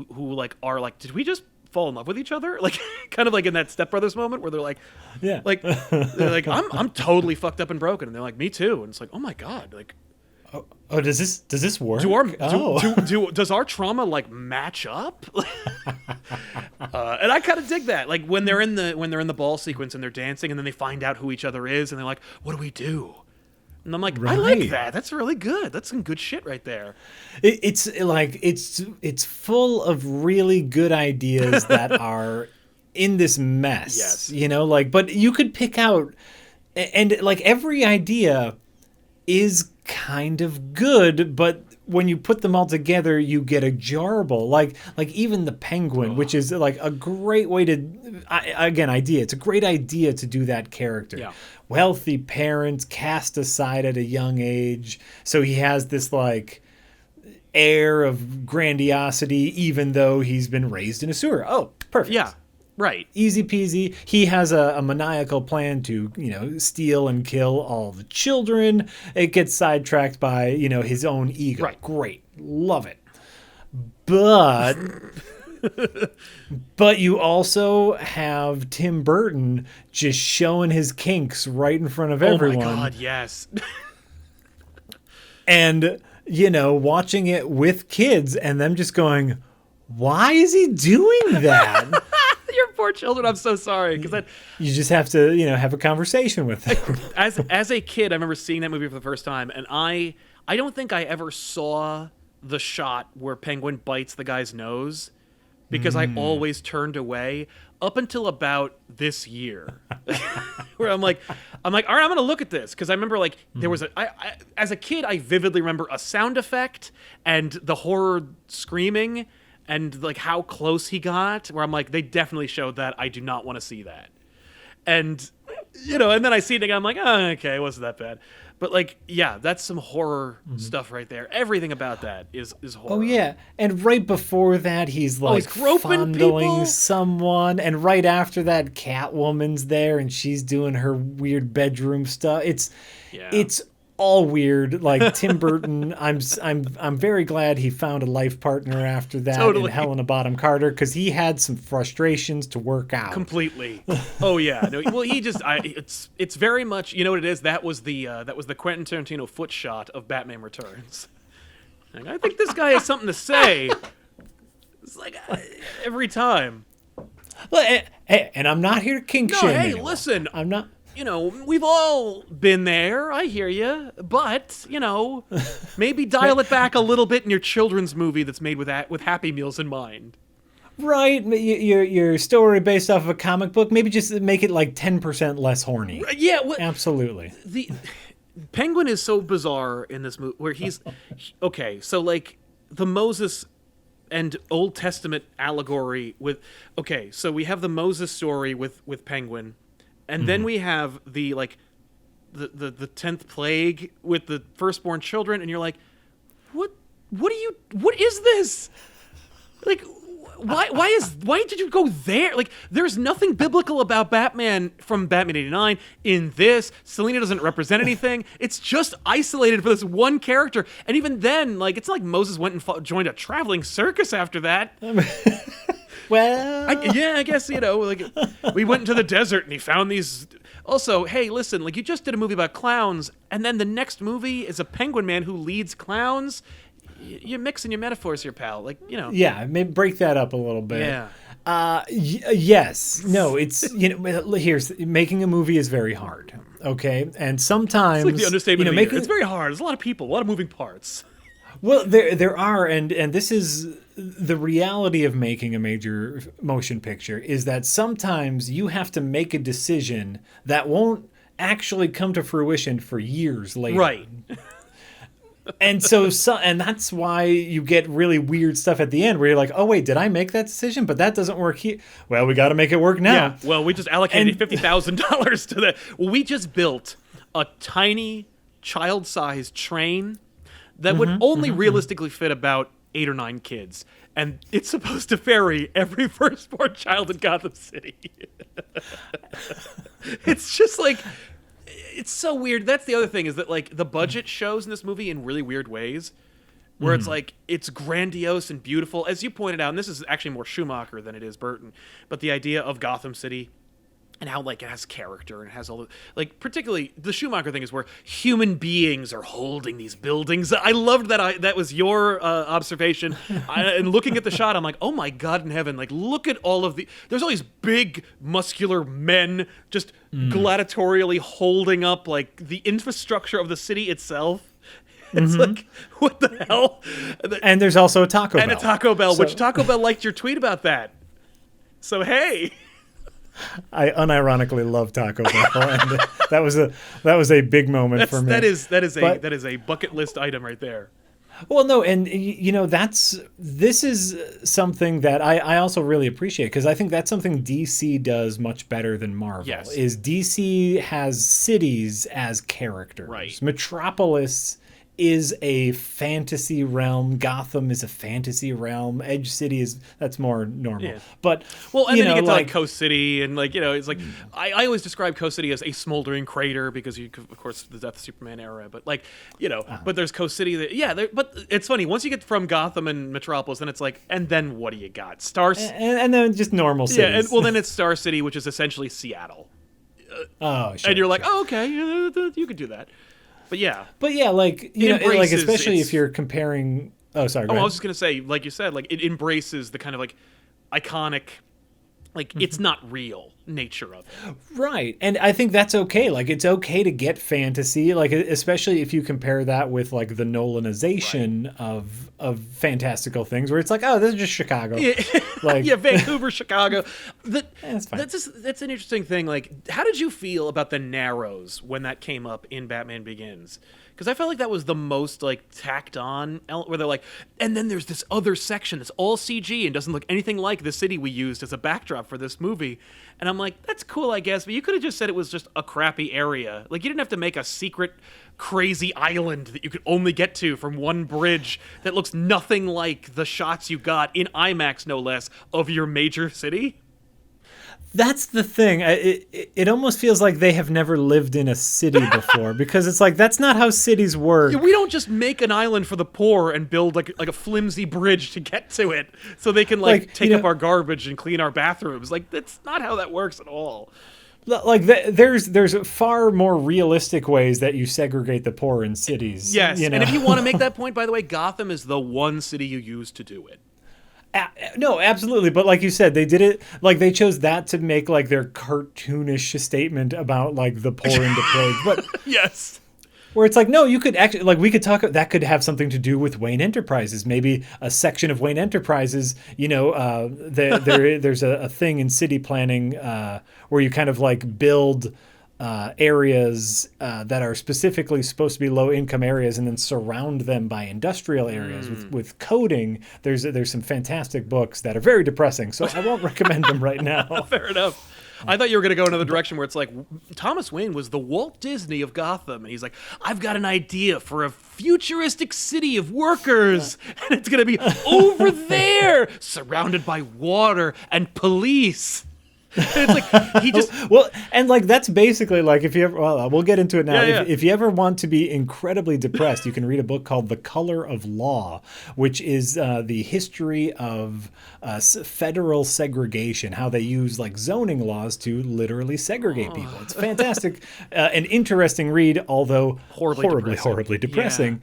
like are like, did we just fall in love with each other? Like, kind of like in that Step Brothers moment where they're like, they're like, I'm totally fucked up and broken, and they're like, me too, and it's like, oh my god, like. Oh, does this work? Does our trauma like match up? And I kind of dig that. Like when they're in the ball sequence and they're dancing, and then they find out who each other is, and they're like, "What do we do?" And I'm like, right. I like that. That's really good. That's some good shit right there. It's full of really good ideas that are in this mess. Yes. But you could pick out, and like every idea is kind of good, but when you put them all together, you get a jarble. Like even the Penguin, which is like a great way to, idea. It's a great idea to do that character. Yeah. Wealthy parents, cast aside at a young age, so he has this like air of grandiosity, even though he's been raised in a sewer. Oh, perfect. Yeah. Right. Easy peasy. He has a maniacal plan to, steal and kill all the children. It gets sidetracked by, his own ego. Right. Great. Love it. But but you also have Tim Burton just showing his kinks right in front of everyone. Oh my god, yes. And, watching it with kids and them just going, why is he doing that? Your poor children. I'm so sorry, because you just have to, have a conversation with them. As a kid, I remember seeing that movie for the first time, and I don't think I ever saw the shot where Penguin bites the guy's nose, because I always turned away up until about this year, where I'm like, all right, I'm gonna look at this, because I remember like there was as a kid, I vividly remember a sound effect and the horror screaming. And like how close he got, where I'm like, they definitely showed that. I do not want to see that. And and then I see it again. I'm like, oh, okay, it wasn't that bad. But like, yeah, that's some horror stuff right there. Everything about that is horror. Oh yeah, and right before that, he's like groping fondling people? Someone, and right after that, Catwoman's there, and she's doing her weird bedroom stuff. It's all weird. Like Tim Burton, I'm very glad he found a life partner after that in Helena Bonham Carter, because he had some frustrations to work out. Completely. Oh yeah. No, well, he just it's very much, you know what it is? That was the Quentin Tarantino foot shot of Batman Returns. And I think this guy has something to say. It's like every time. Well, and I'm not here to kink shame. Hey, anyone. Listen. I'm not. We've all been there. I hear you. But, maybe dial it back a little bit in your children's movie that's made with Happy Meals in mind. Right. Your story based off of a comic book, maybe just make it like 10% less horny. Yeah. Absolutely. The Penguin is so bizarre in this movie where he's... Okay, so like the Moses and Old Testament allegory with... Okay, so we have the Moses story with Penguin. And then we have the 10th plague with the firstborn children, and you're like, what is this? Like, why did you go there? Like, there's nothing biblical about Batman from Batman 89 in this. Selena doesn't represent anything. It's just isolated for this one character. And even then, like, it's not like Moses went and joined a traveling circus after that. I guess, like we went into the desert and he found these. Also, hey, listen, like you just did a movie about clowns, and then the next movie is a penguin man who leads clowns. You're mixing your metaphors here, pal. Like, Yeah, maybe break that up a little bit. Yeah. Yes. No, it's, here's, making a movie is very hard. Okay. And sometimes. It's like the understatement of the year. It's very hard. There's a lot of people, a lot of moving parts. Well, there are, and this is the reality of making a major motion picture, is that sometimes you have to make a decision that won't actually come to fruition for years later. Right. And and that's why you get really weird stuff at the end where you're like, oh, wait, did I make that decision? But that doesn't work here. Well, we got to make it work now. Yeah. Well, we just allocated $50,000 to that. Well, we just built a tiny child-sized train that would only realistically fit about 8 or 9 kids. And it's supposed to ferry every firstborn child in Gotham City. It's just like, it's so weird. That's the other thing, is that like the budget shows in this movie in really weird ways, where it's like, it's grandiose and beautiful. As you pointed out, and this is actually more Schumacher than it is Burton, but the idea of Gotham City and how like it has character and it has all the, like, particularly the Schumacher thing is where human beings are holding these buildings. I loved that. That was your observation. And looking at the shot, I'm like, oh my God in heaven, like look at all of there's all these big muscular men just gladiatorially holding up like the infrastructure of the city itself. It's like, what the hell? And there's also a Taco Bell. And a Taco Bell, which Taco Bell liked your tweet about that. So, hey. I unironically love Taco Bell, and that was a big moment for me. That is a bucket list item right there. Well, no, and this is something that I also really appreciate, because I think that's something DC does much better than Marvel. Yes. Is DC has cities as characters. Right. Metropolis is a fantasy realm. Gotham is a fantasy realm. Edge City that's more normal. Yeah. But and then you get to like Coast City, and like it's like I always describe Coast City as a smoldering crater, because of course the Death of Superman era. But like but there's Coast City. But it's funny, once you get from Gotham and Metropolis, then it's like, and then what do you got? And then just normal cities. Yeah, then it's Star City, which is essentially Seattle. Sure. And you're like, oh, okay, you could do that. But yeah, like like especially if you're comparing. Oh, sorry. I was just gonna say, like you said, like it embraces the kind of like iconic, like it's not real nature of it. Right, and I think that's okay. Like it's okay to get fantasy, like especially if you compare that with like the Nolanization of fantastical things, where it's like, oh, this is just Chicago. Yeah. Like Vancouver, Chicago. That's fine. That's an interesting thing. Like, how did you feel about the Narrows when that came up in Batman Begins? Because I felt like that was the most like tacked on, where they're like, and then there's this other section that's all CG and doesn't look anything like the city we used as a backdrop for this movie. And I'm like, that's cool, I guess, but you could have just said it was just a crappy area. Like, you didn't have to make a secret, crazy island that you could only get to from one bridge that looks nothing like the shots you got in IMAX, no less, of your major city. That's the thing. It almost feels like they have never lived in a city before, because it's like, that's not how cities work. Yeah, we don't just make an island for the poor and build like a flimsy bridge to get to it so they can take up our garbage and clean our bathrooms. Like, that's not how that works at all. Like there's far more realistic ways that you segregate the poor in cities. Yes, and if you want to make that point, by the way, Gotham is the one city you use to do it. No, absolutely. But like you said, they did it, like they chose that to make like their cartoonish statement about like the poor and depraved. But yes. Where it's like, no, you could actually, like, we could talk, that could have something to do with Wayne Enterprises. Maybe a section of Wayne Enterprises, there's a thing in city planning where you kind of like build areas that are specifically supposed to be low income areas, and then surround them by industrial areas with coding. There's some fantastic books that are very depressing, so I won't recommend them right now. Fair enough. I thought you were going to go another direction where it's like, Thomas Wayne was the Walt Disney of Gotham, and he's like, I've got an idea for a futuristic city of workers, and it's going to be over there, surrounded by water and police. It's like he just Well, and like that's basically like if you ever, well, we'll get into it now. Yeah, If you ever want to be incredibly depressed, you can read a book called The Color of Law, which is the history of federal segregation, how they use like zoning laws to literally segregate people. It's fantastic, an interesting read, although horribly depressing.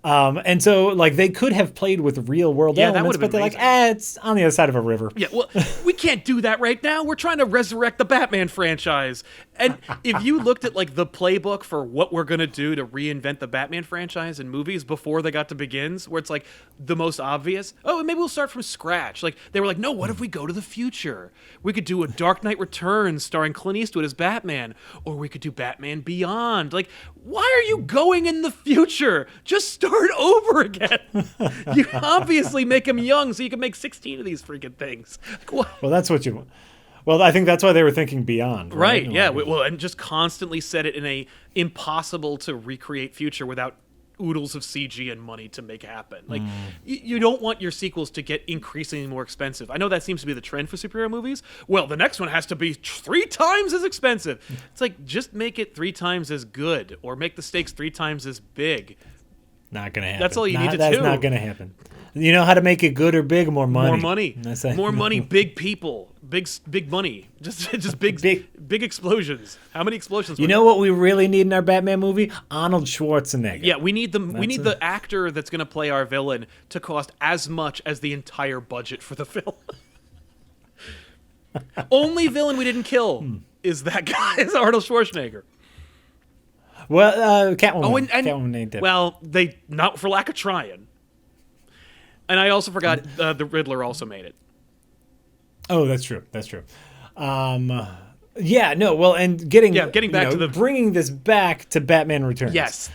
And so, like, they could have played with real-world elements, but they're amazing. like, it's on the other side of a river. Yeah, well, we can't do that right now. We're trying to resurrect the Batman franchise. And if you looked at, like, the playbook for what we're going to do to reinvent the Batman franchise in movies before they got to Begins, where it's, like, the most obvious, oh, maybe we'll start from scratch. Like, they were like, no, what if we go to the future? We could do a Dark Knight Returns starring Clint Eastwood as Batman, or we could do Batman Beyond. Like, why are you going in the future? Just start over again. You obviously make him young so you can make 16 of these freaking things. Well, that's what you want. Well, I think that's why they were thinking Beyond. Right, yeah. Well, and just constantly set it in a impossible to recreate future without oodles of CG and money to make happen. Like, you don't want your sequels to get increasingly more expensive. I know that seems to be the trend for superhero movies. Well, the next one has to be 3 times as expensive. It's like, just make it 3 times as good, or make the stakes 3 times as big. Not gonna happen. That's all you need to do. That's not gonna happen. You know how to make it good or big? More money. More money. More money. Big people. Big money. Just big explosions. How many explosions? You know what we really need in our Batman movie? Arnold Schwarzenegger. Yeah, we need the actor that's going to play our villain to cost as much as the entire budget for the film. Only villain we didn't kill is that guy. Is Arnold Schwarzenegger. Well, Catwoman. Oh, and Catwoman ain't dead. Well, they not for lack of trying. And I also forgot the Riddler also made it. Oh, that's true. That's true. Yeah, no, well, and getting back to bringing this back to Batman Returns. Yes.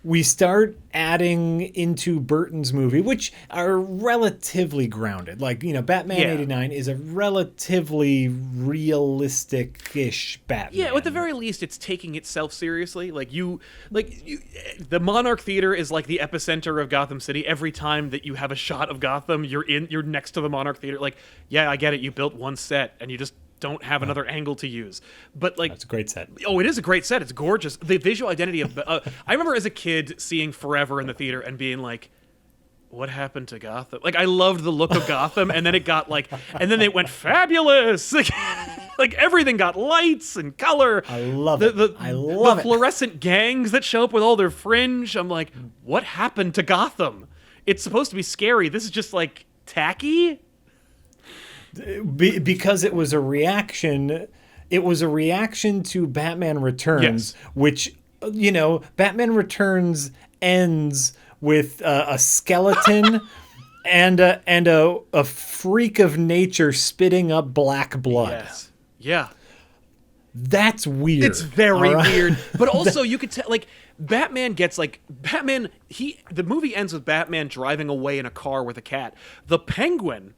We start adding into Burton's movie, which are relatively grounded. Like, Batman 89 is a relatively realistic-ish Batman. Yeah, at the very least, it's taking itself seriously. The Monarch Theater is like the epicenter of Gotham City. Every time that you have a shot of Gotham, you're next to the Monarch Theater. Like, yeah, I get it. You built one set, and you just don't have another angle to use. But like, it's a great set. Oh, it is a great set. It's gorgeous. The visual identity of I remember as a kid seeing Forever in the theater and being like, what happened to Gotham? Like, I loved the look of Gotham, and then it got and then it went fabulous. Like everything got lights and color. I love it. The fluorescent gangs that show up with all their fringe. I'm like, what happened to Gotham? It's supposed to be scary. This is just like tacky. Because it was a reaction. It was a reaction to Batman Returns, which, Batman Returns ends with a skeleton and a freak of nature spitting up black blood. Yes. Yeah. That's weird. It's very weird. But also you could tell, like, Batman gets, like, the movie ends with Batman driving away in a car with a cat. The Penguin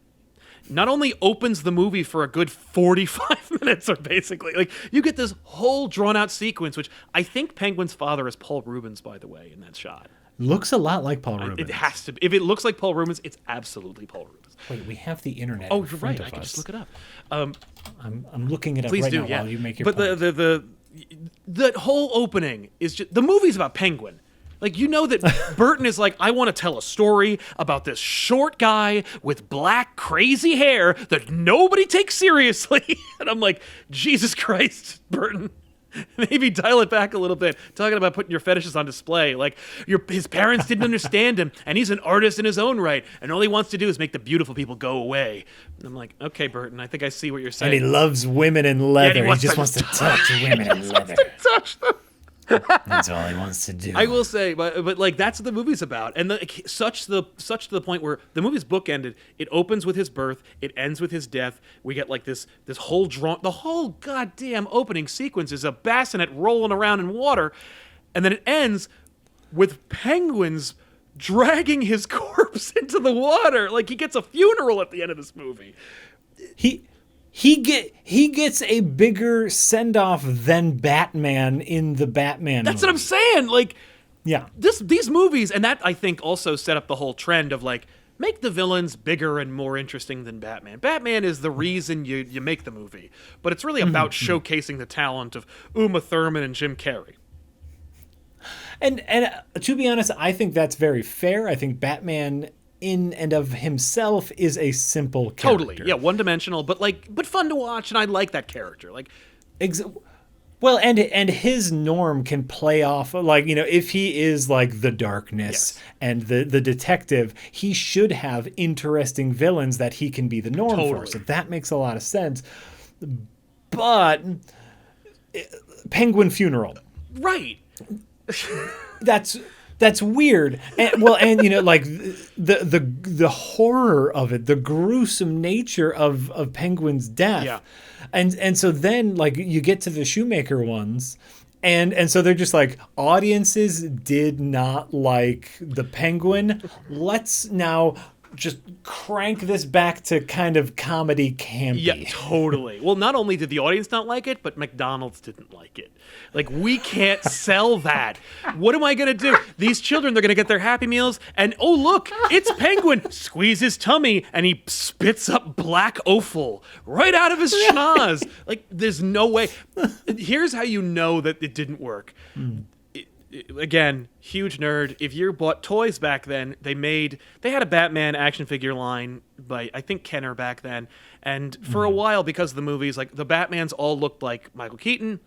not only opens the movie for a good 45 minutes, or basically, like, you get this whole drawn-out sequence, which I think Penguin's father is Paul Rubens, by the way, in that shot. Looks a lot like Paul Rubens. It has to be. If it looks like Paul Rubens, it's absolutely Paul Rubens. Wait, we have the internet. Oh, you're right. I can just look it up. I'm looking it up right now while you make your point. But the whole opening is just, the movie's about Penguin. Like, that Burton is like, I want to tell a story about this short guy with black, crazy hair that nobody takes seriously. And I'm like, Jesus Christ, Burton. Maybe dial it back a little bit. Talking about putting your fetishes on display. Like, his parents didn't understand him, and he's an artist in his own right, and all he wants to do is make the beautiful people go away. And I'm like, okay, Burton, I think I see what you're saying. And he loves women in leather. He just wants to touch women in leather. Touch them. That's all he wants to do. I will say, but like, that's what the movie's about, and such to the point where the movie's bookended. It opens with his birth, it ends with his death. We get like this whole the whole goddamn opening sequence is a bassinet rolling around in water, and then it ends with penguins dragging his corpse into the water. Like, he gets a funeral at the end of this movie. He gets a bigger send-off than Batman in the Batman That's movie. What I'm saying. Like, yeah. These movies, and that, I think, also set up the whole trend of, like, make the villains bigger and more interesting than Batman. Batman is the reason you make the movie, but it's really about showcasing the talent of Uma Thurman and Jim Carrey. And to be honest, I think that's very fair. I think Batman in and of himself is a simple character. Totally, yeah, one-dimensional, but fun to watch, and I like that character. Like, well, and his norm can play off, like, you know, if he is like the darkness and the detective, he should have interesting villains that he can be the norm for. So that makes a lot of sense. But Penguin Funeral, right? That's weird. And you know, like the horror of it, the gruesome nature of Penguin's death. Yeah. And so then, like, you get to the Shoemaker ones, and so they're just like, audiences did not like the Penguin. Let's now just crank this back to kind of comedy campy. Yeah, totally. Well, not only did the audience not like it, but McDonald's didn't like it. Like, we can't sell that. What am I going to do? These children, they're going to get their Happy Meals, and oh, look, it's Penguin. Squeeze his tummy, and he spits up black offal right out of his schnoz. Like, there's no way. Here's how you know that it didn't work. Again, huge nerd. If you bought toys back then, they had a Batman action figure line by, I think, Kenner back then. And for a while, because of the movies, like, the Batmans all looked like Michael Keaton.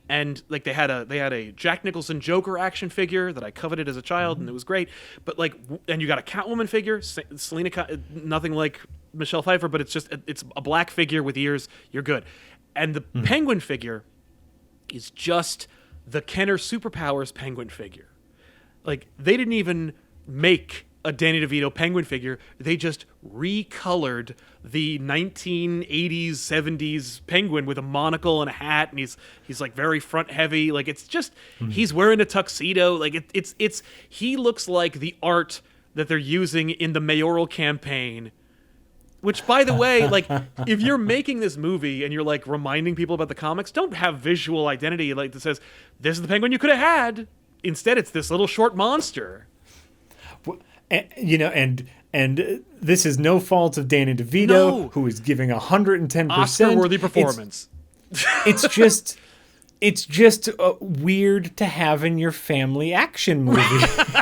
And like they had a Jack Nicholson Joker action figure that I coveted as a child, and it was great. But like, and you got a Catwoman figure, Selena, nothing like Michelle Pfeiffer, but it's a black figure with ears. You're good. And the Penguin figure is just the Kenner Superpowers Penguin figure. Like, they didn't even make a Danny DeVito Penguin figure. They just recolored the 1980s, 70s Penguin with a monocle and a hat, and he's like very front heavy. Like, it's just he's wearing a tuxedo. Like, it's he looks like the art that they're using in the mayoral campaign. Which, by the way, like, if you're making this movie and you're like reminding people about the comics, don't have visual identity like that says this is the Penguin you could have had. Instead, it's this little short monster. You know, and this is no fault of Danny DeVito, who is giving 110%. Oscar-worthy performance. It's just weird to have in your family action movie.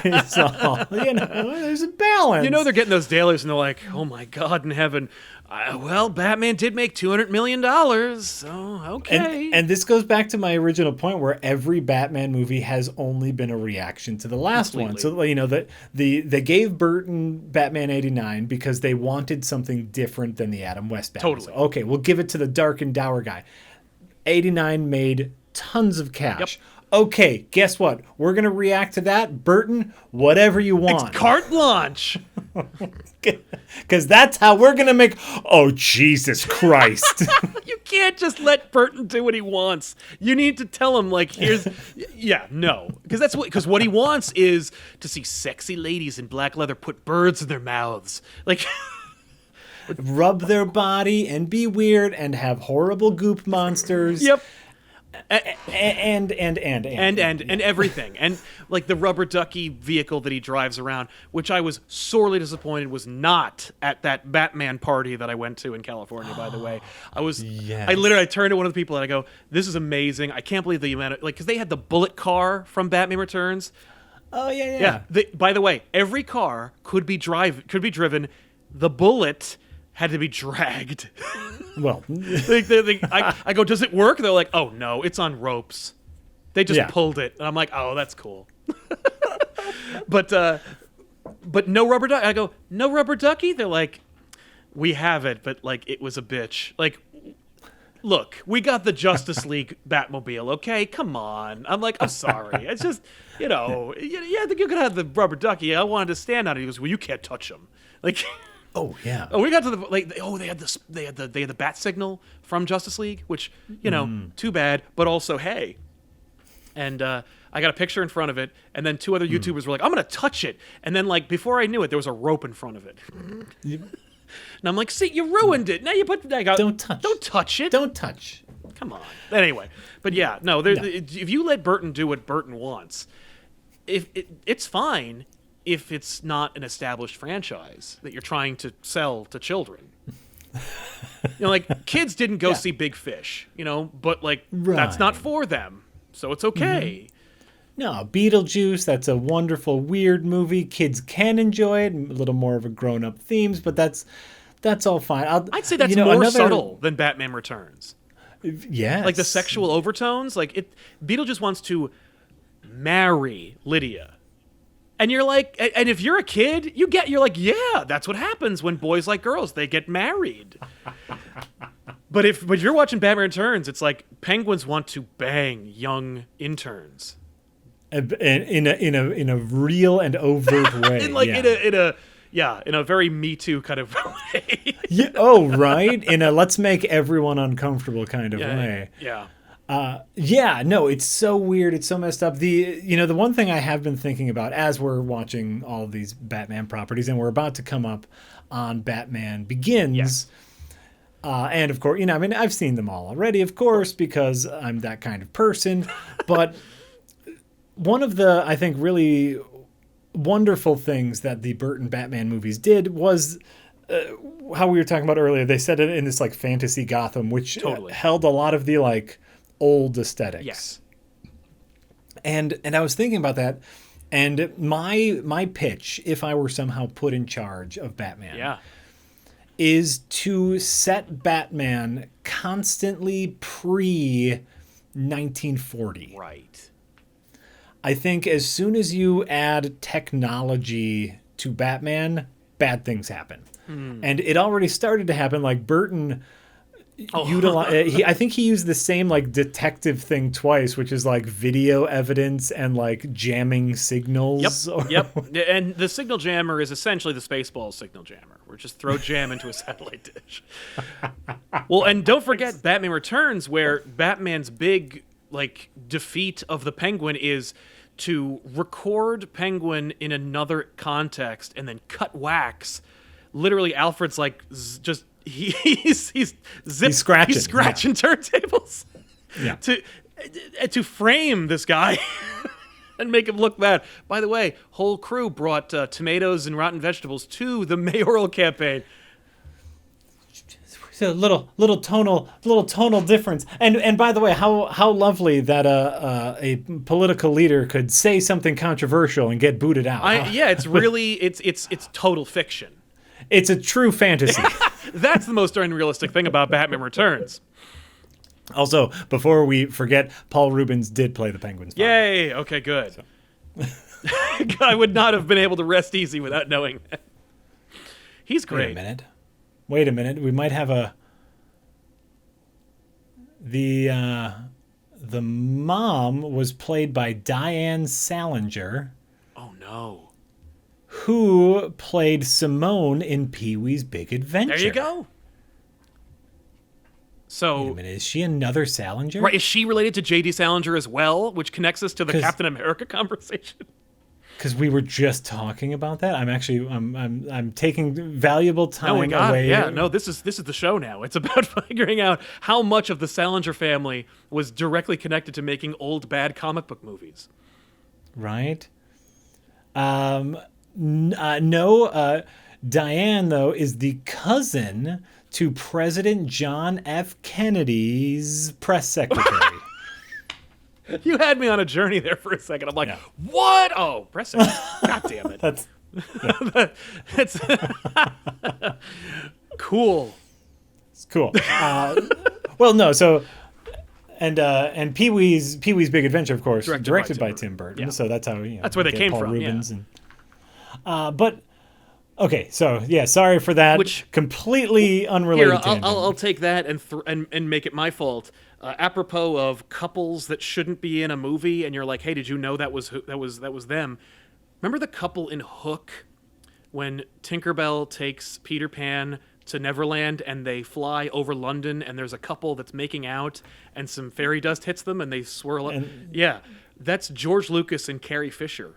It's all, you know, there's a balance. You know, they're getting those dailies and they're like, oh my God in heaven. Well, Batman did make $200 million, so okay. And this goes back to my original point where every Batman movie has only been a reaction to the last one. So, you know, they gave Burton Batman 89 because they wanted something different than the Adam West Batman. Totally. So, okay, we'll give it to the dark and dour guy. 89 made tons of cash. Yep. Okay, guess what? We're going to react to that. Burton, whatever you want. It's carte blanche. Because that's how we're going to make... Oh, Jesus Christ. You can't just let Burton do what he wants. You need to tell him, like, here's... Yeah, no. Because what he wants is to see sexy ladies in black leather put birds in their mouths. Like... Rub their body and be weird and have horrible goop monsters. Yep. And everything, and like the rubber ducky vehicle that he drives around, which I was sorely disappointed was not at that Batman party that I went to in California. By the way, I literally turned to one of the people and I go, "This is amazing! I can't believe the amount of, like, because they had the bullet car from Batman Returns." Oh yeah. By the way, every car could be driven. The bullet had to be dragged. Well, I go, does it work? They're like, oh no, it's on ropes. They just pulled it, and I'm like, oh, that's cool. but no rubber ducky. I go, no rubber ducky. They're like, we have it, but like it was a bitch. Like, look, we got the Justice League Batmobile. Okay, come on. I'm like, I'm sorry. It's just, you know, I think you could have the rubber ducky. I wanted to stand on it. He goes, well, you can't touch him. Like. Oh yeah. Oh, we got to the they had the bat signal from Justice League, which, you know, too bad, but also hey. And I got a picture in front of it, and then two other YouTubers were like, "I'm gonna touch it," and then like before I knew it, there was a rope in front of it. And I'm like, "See, you ruined it. Now you put don't touch it. Don't touch. Come on." Anyway, but yeah, no. If you let Burton do what Burton wants, it's fine. if it's not an established franchise that you're trying to sell to children. Like, kids didn't go see Big Fish, but like that's not for them, so it's okay. No, Beetlejuice, that's a wonderful, weird movie. Kids can enjoy it, a little more of a grown-up themes, but that's all fine. I'd say that's more subtle than Batman Returns. Yes. Like the sexual overtones, Beetlejuice wants to marry Lydia. And you're like, and if you're a kid, you're like, yeah, that's what happens when boys like girls, they get married. But if you're watching Batman Returns, it's like penguins want to bang young interns. In a real and overt way. in a very Me Too kind of way. Yeah. Oh, right. In a let's make everyone uncomfortable kind of way. Yeah. No, it's so weird. It's so messed up. The one thing I have been thinking about as we're watching all of these Batman properties, and we're about to come up on Batman Begins. Yes. And of course, I've seen them all already, of course, because I'm that kind of person. But one of the, I think, really wonderful things that the Burton Batman movies did was how we were talking about earlier. They set it in this like fantasy Gotham, which held a lot of the like old aesthetics. Yes. And I was thinking about that, and my pitch, if I were somehow put in charge of Batman, is to set Batman constantly pre 1940. Right. I think as soon as you add technology to Batman, bad things happen. And it already started to happen. Like Burton, I think he used the same like detective thing twice, which is like video evidence and like jamming signals. Yep. And the signal jammer is essentially the Spaceballs signal jammer. We're just throw jam into a satellite dish. Well, and don't forget Batman Returns, where Batman's big like defeat of the Penguin is to record Penguin in another context and then cut wax. Literally, Alfred's like he's scratching turntables to frame this guy and make him look bad. By the way, whole crew brought tomatoes and rotten vegetables to the mayoral campaign. A little tonal difference, and by the way, how lovely that a political leader could say something controversial and get booted out. It's really it's total fiction. It's a true fantasy. That's the most unrealistic thing about Batman Returns. Also, before we forget, Paul Rubens did play the Penguin's father. Yay! Okay, good. So. I would not have been able to rest easy without knowing that. He's great. Wait a minute. We might have the mom was played by Diane Salinger. Oh no. Who played Simone in Pee-wee's Big Adventure. There you go. So wait a minute, is she another Salinger? Right, is she related to J.D. Salinger as well, which connects us to the Captain America conversation? Because we were just talking about that. I'm taking valuable time away. Yeah, no, this is the show now. It's about figuring out how much of the Salinger family was directly connected to making old bad comic book movies. Right. No. Diane though is the cousin to President John F. Kennedy's press secretary. You had me on a journey there for a second. I'm like, what? Oh, press secretary. God damn it. That's cool. It's cool. Well, no. So, and Pee-wee's Big Adventure, of course, directed by Tim Burton. Yeah. So that's how that's where they came Paul from. Rubens but. Okay, so sorry for that. Which completely unrelated. Here, I'll take that and make it my fault. Apropos of couples that shouldn't be in a movie, and you're like, hey, did you know that was them? Remember the couple in Hook when Tinkerbell takes Peter Pan to Neverland and they fly over London and there's a couple that's making out and some fairy dust hits them and they swirl up. Yeah, that's George Lucas and Carrie Fisher.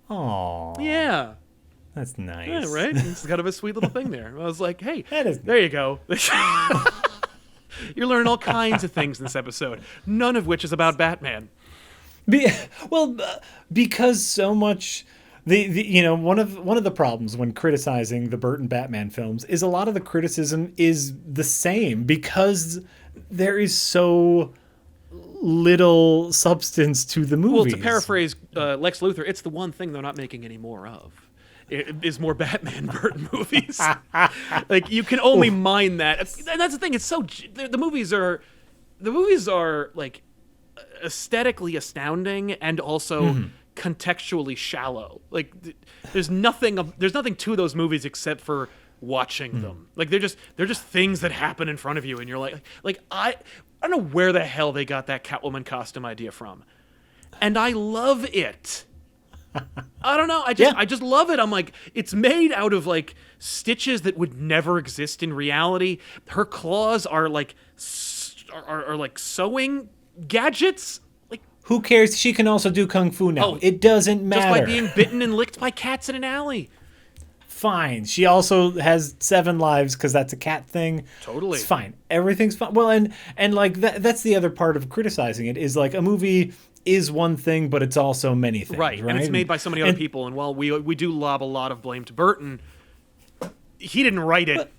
Aww. Yeah. That's nice. Yeah, right? It's kind of a sweet little thing there. I was like, hey, there you go. You're learning all kinds of things in this episode, none of which is about Batman. Because so much One of the problems when criticizing the Burton Batman films is a lot of the criticism is the same because there is so little substance to the movies. Well, to paraphrase Lex Luthor, it's the one thing they're not making any more of. It is more Batman Burton movies. Like, you can only mine that. And that's the thing. It's so the movies are like aesthetically astounding and also contextually shallow. Like, there's nothing to those movies except for watching them. Like, they're just things that happen in front of you, and you're like I don't know where the hell they got that Catwoman costume idea from, and I love it. I don't know. I just love it. I'm like, it's made out of like stitches that would never exist in reality. Her claws are like are like sewing gadgets. Like, who cares? She can also do kung fu now. It doesn't matter. Just by being bitten and licked by cats in an alley. Fine. She also has 7 lives because that's a cat thing. Totally. It's fine. Everything's fine. Well, and like that's the other part of criticizing it is like a movie is one thing, but it's also many things. Right. And it's made by so many other people. And while we do lob a lot of blame to Burton, he didn't write it.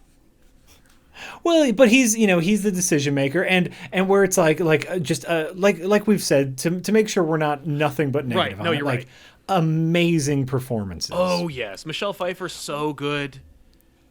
But he's the decision maker, and where it's like we've said to make sure we're not nothing but negative. Right. No, you're right. Like, amazing performances. Oh yes, Michelle Pfeiffer, so good.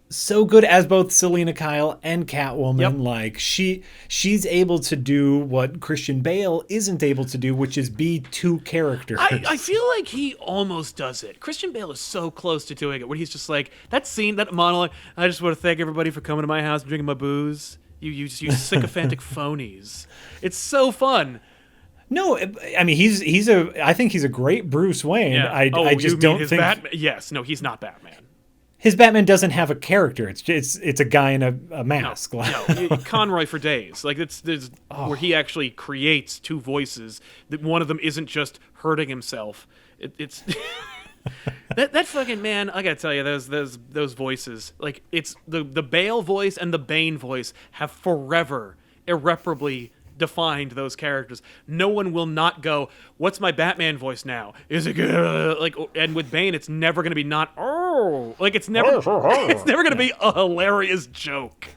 So good as both Selena Kyle and Catwoman. Yep. Like she's able to do what Christian Bale isn't able to do, which is be 2 characters. I feel like he almost does it. Christian Bale is so close to doing it, when he's just like, that scene, that monologue, I just want to thank everybody for coming to my house and drinking my booze. You sycophantic phonies. It's so fun. No, I mean I think he's a great Bruce Wayne. Yeah. I just don't think Batman? Yes, no, he's not Batman. His Batman doesn't have a character. It's a guy in a mask. No, Conroy for days. Like, there's where he actually creates 2 voices. That one of them isn't just hurting himself. It's that fucking man. I gotta tell you, those voices. Like, it's the Bale voice and the Bane voice have forever irreparably defined those characters. No one will not go, what's my Batman voice now? Is it good? Like, and with Bane, it's never going to be it's never going to be a hilarious joke.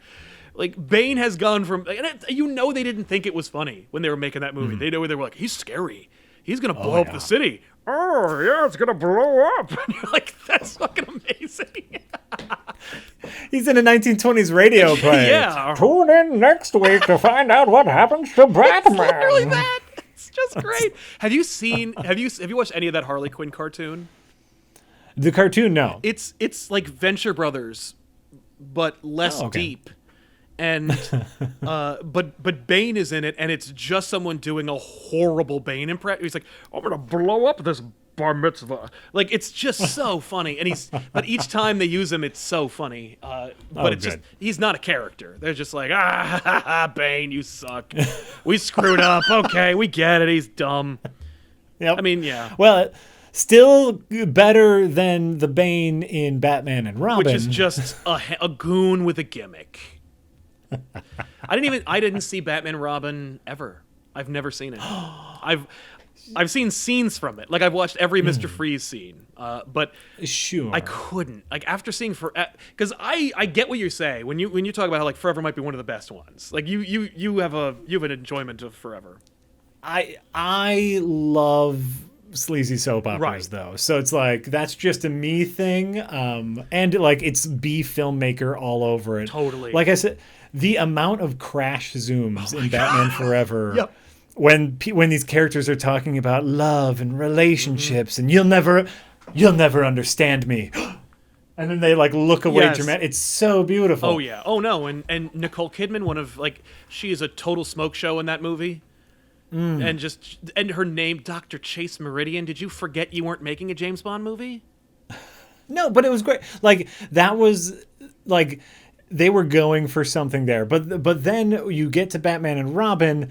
Like, Bane has gone from, they didn't think it was funny when they were making that movie. They were like, he's scary. He's going to blow up the city. Oh, yeah, it's going to blow up. And you're like, that's fucking amazing. He's in a 1920s radio play. Yeah. Tune in next week to find out what happens to Batman. It's literally that. It's just great. Have you watched any of that Harley Quinn cartoon? The cartoon, no. It's like Venture Brothers, but less deep. And but Bane is in it, and it's just someone doing a horrible Bane impression. He's like, I'm gonna blow up this bar mitzvah. Like, it's just so funny. And but each time they use him, it's so funny. But it's just, he's not a character. They're just like, Bane, you suck. We screwed up. Okay, we get it. He's dumb. Yep. I mean, yeah. Well, still better than the Bane in Batman and Robin, which is just a goon with a gimmick. I didn't see Batman and Robin ever. I've never seen it. I've seen scenes from it. Like, I've watched every Mr. Freeze scene. But sure, I couldn't. Like, after seeing because I get what you say when you talk about how, like, Forever might be one of the best ones. Like, you have an enjoyment of Forever. I love sleazy soap operas, though, so it's like that's just a me thing. And like, it's B filmmaker all over it. Totally. Like I said, the amount of crash zooms in Batman Forever. Yep. When these characters are talking about love and relationships, and you'll never understand me, and then they like look away dramatic. It's so beautiful. Oh yeah. Oh no. And Nicole Kidman, she is a total smoke show in that movie. And her name, Dr. Chase Meridian. Did you forget you weren't making a James Bond movie? No, but it was great. Like, that was like they were going for something there. But then you get to Batman and Robin,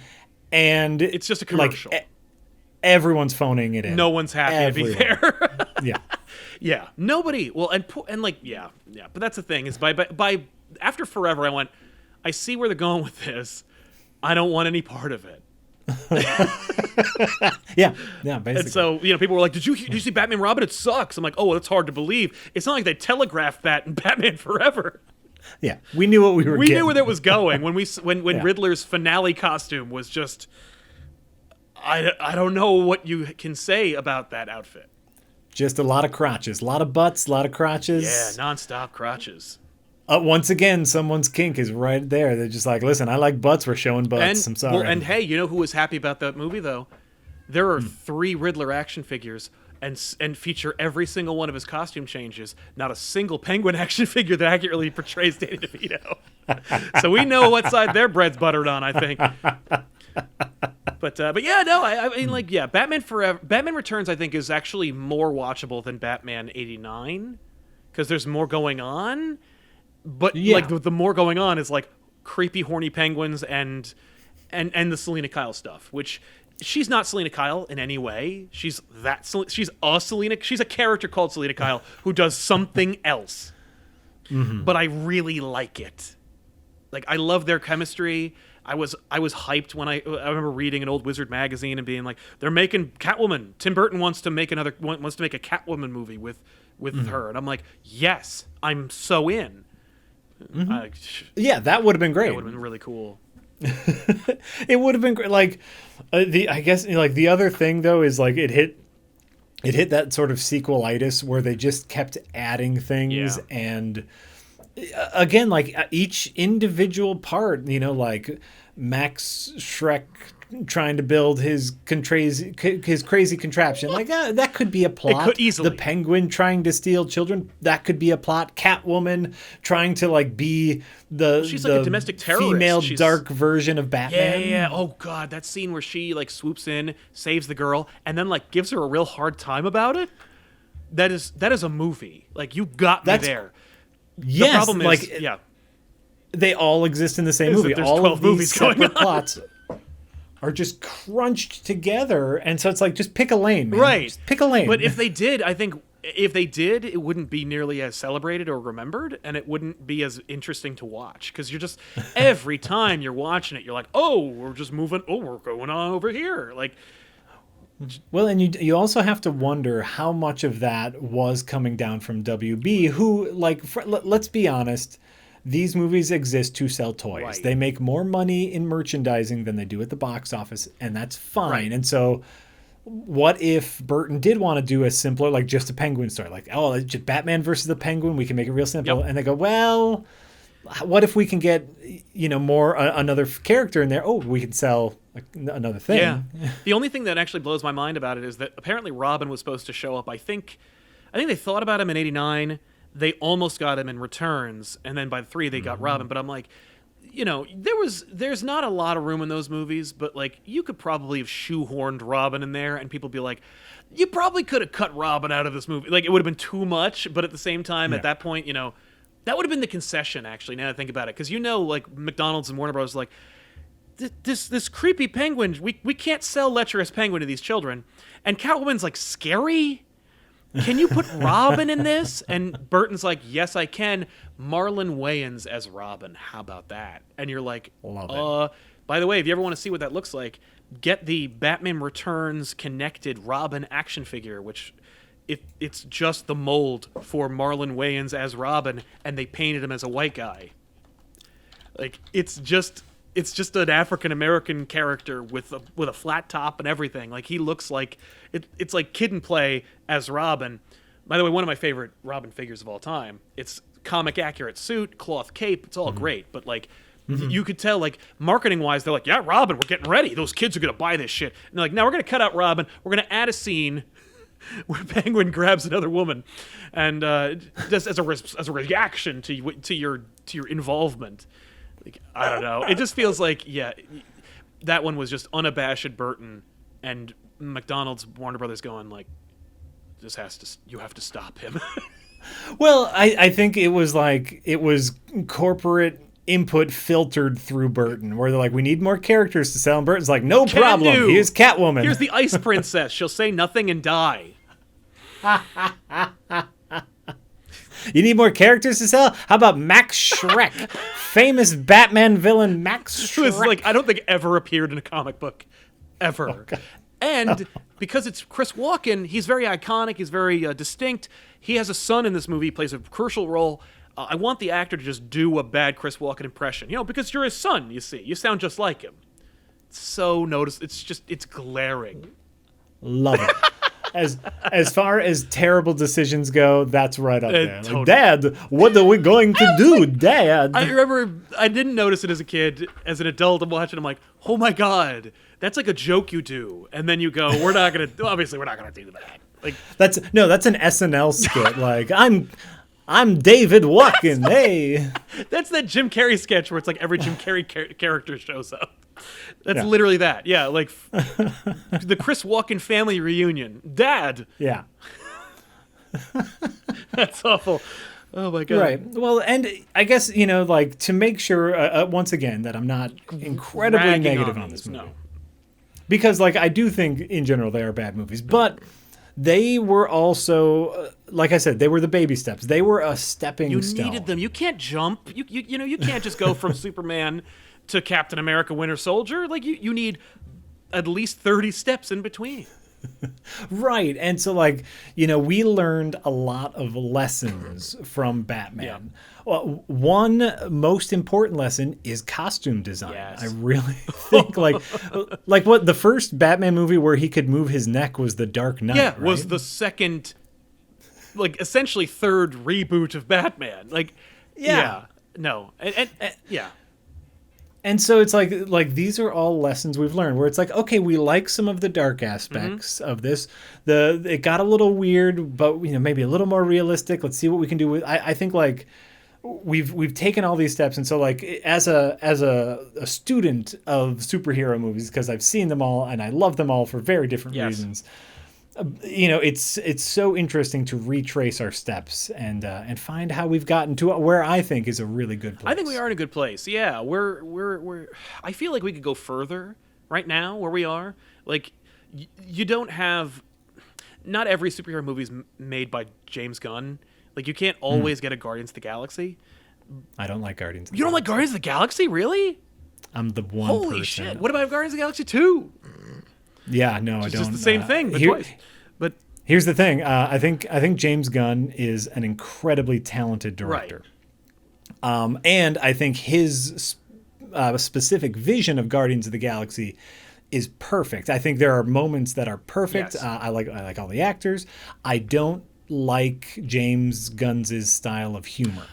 and it's just a commercial. Like, everyone's phoning it in. No one's happy to be there. Yeah. Yeah. Nobody. Well, and like, yeah. But that's the thing is by after Forever, I see where they're going with this. I don't want any part of it. Yeah, basically. And so, people were like, did you see Batman Robin? It sucks. I'm like, oh, it's hard to believe. It's not like they telegraphed that in Batman Forever. Yeah, we knew what we were getting. We knew where that was going when Riddler's finale costume was just... I don't know what you can say about that outfit. Just a lot of crotches. A lot of butts, a lot of crotches. Yeah, nonstop crotches. Once again, someone's kink is right there. They're just like, listen, I like butts. We're showing butts. I'm sorry. Well, and hey, you know who was happy about that movie, though? There are 3 Riddler action figures and feature every single one of his costume changes. Not a single Penguin action figure that accurately portrays Danny DeVito. So we know what side their bread's buttered on, I think. But yeah, no, I mean, like, yeah, Batman Returns, I think, is actually more watchable than Batman 89 because there's more going on. But like the more going on is like creepy, horny penguins and the Selena Kyle stuff, which she's not Selena Kyle in any way. She's a character called Selena Kyle who does something else. Mm-hmm. But I really like it. Like, I love their chemistry. I was hyped when I remember reading an old Wizard magazine and being like, they're making Catwoman. Tim Burton wants to make a Catwoman movie with her, and I'm like, yes, I'm so in. Mm-hmm. Yeah, that would have been great. That would have been really cool. It would have been great. Like, I guess, like, the other thing though is like it hit that sort of sequelitis where they just kept adding things and. Again, like each individual part, like Max Schreck trying to build his crazy contraption, like that could be a plot. It could easily. The Penguin trying to steal children, that could be a plot. Catwoman trying to like be she's like a domestic terrorist. Female dark version of Batman. Yeah. Oh god, that scene where she like swoops in, saves the girl, and then like gives her a real hard time about it. That is a movie. Like, you got me there. Yes, the problem is, like, they all exist in the same movie. There's all 12 of these movies going separate on. plots are just crunched together, and so it's like, just pick a lane, man. Right? Just pick a lane. But if they did, I think it wouldn't be nearly as celebrated or remembered, and it wouldn't be as interesting to watch because you're just every time you're watching it, you're like, oh, we're just moving. Oh, we're going on over here, like. Well, and you also have to wonder how much of that was coming down from WB, who, like, let's be honest, these movies exist to sell toys. Right. They make more money in merchandising than they do at the box office, and that's fine. Right. And so what if Burton did want to do a simpler, like, just a Penguin story? Like, oh, it's just Batman versus the Penguin, we can make it real simple. Yep. And they go, well, what if we can get, more another character in there? Oh, we could sell another thing. Yeah. The only thing that actually blows my mind about it is that apparently Robin was supposed to show up. I think they thought about him in 89. They almost got him in Returns, and then by 3 they got Robin. But I'm like, there's not a lot of room in those movies, but like, you could probably have shoehorned Robin in there, and people be like, you probably could have cut Robin out of this movie. Like, it would have been too much, but at the same time, at that point, that would have been the concession, actually, now that I think about it. Because, like, McDonald's and Warner Bros. Like, this creepy penguin, we can't sell lecherous penguin to these children. And Catwoman's like, scary? Can you put Robin in this? And Burton's like, yes, I can. Marlon Wayans as Robin. How about that? And you're like, by the way, if you ever want to see what that looks like, get the Batman Returns connected Robin action figure, which it's just the mold for Marlon Wayans as Robin, and they painted him as a white guy. Like, it's just an African American character with a flat top and everything. Like, he looks like it's like Kid and Play as Robin. By the way, one of my favorite Robin figures of all time. It's comic accurate suit, cloth cape. It's all great, but like, you could tell, like, marketing wise, they're like, yeah, Robin, we're getting ready. Those kids are gonna buy this shit. And they're like, now we're gonna cut out Robin. We're gonna add a scene where Penguin grabs another woman, and just as a reaction to your involvement. Like, I don't know. It just feels like, that one was just unabashed Burton, and McDonald's, Warner Brothers going like, you have to stop him. Well, I think it was corporate input filtered through Burton, where they're like, we need more characters to sell, and Burton's like, no problem. Here's Catwoman. Here's the Ice Princess. She'll say nothing and die. You need more characters to sell? How about Max Schreck? Famous Batman villain Max Schreck. Who is, like, I don't think ever appeared in a comic book ever. And because it's Chris Walken, he's very iconic. He's very distinct. He has a son in this movie. He plays a crucial role. I want the actor to just do a bad Chris Walken impression. Because you're his son, you see. You sound just like him. It's glaring. Love it. As far as terrible decisions go, that's right up there. Totally. Like, Dad, what are we going to do, Dad? I remember I didn't notice it as a kid. As an adult, I'm watching. I'm like, oh my god, that's like a joke you do, and then you go, obviously we're not gonna do that. Like that's an SNL skit. Like I'm David Walken. Hey, that's that Jim Carrey sketch where it's like every Jim Carrey character shows up. That's literally that. Yeah, like the Chris Walken family reunion. Dad. Yeah. That's awful. Oh my god. Right. Well, and I guess, like to make sure once again that I'm not incredibly Ragging negative on this movie. No. Because like I do think in general they are bad movies, but they were also, like I said, they were the baby steps. They were a stepping stone. You needed them. You can't jump. You can't just go from Superman to Captain America Winter Soldier. Like you need at least 30 steps in between. Right. And so we learned a lot of lessons from Batman. Yeah. Well, one most important lesson is costume design. Yes. I really think like what the first Batman movie where he could move his neck was The Dark Knight. Yeah, right? was the second, essentially third reboot of Batman. No, and yeah. And so it's like these are all lessons we've learned where it's like, okay, we like some of the dark aspects of this. It got a little weird, but maybe a little more realistic. Let's see what we can do with. I think we've taken all these steps, and so as a student of superhero movies, because I've seen them all and I love them all for very different reasons. It's so interesting to retrace our steps and find how we've gotten to where I think is a really good place. I think we are in a good place. Yeah, we're. I feel like we could go further right now where we are. Like, you don't have. Not every superhero movie is made by James Gunn. Like, you can't always get a Guardians of the Galaxy. I don't like Guardians. You don't like Guardians of the Galaxy, really? I'm the one. Holy shit! What about Guardians of the Galaxy 2? Yeah, no, I don't. It's just the same thing, but twice. But here's the thing. I think James Gunn is an incredibly talented director. Right. And I think his specific vision of Guardians of the Galaxy is perfect. I think there are moments that are perfect. Yes. I like all the actors. I don't like James Gunn's style of humor.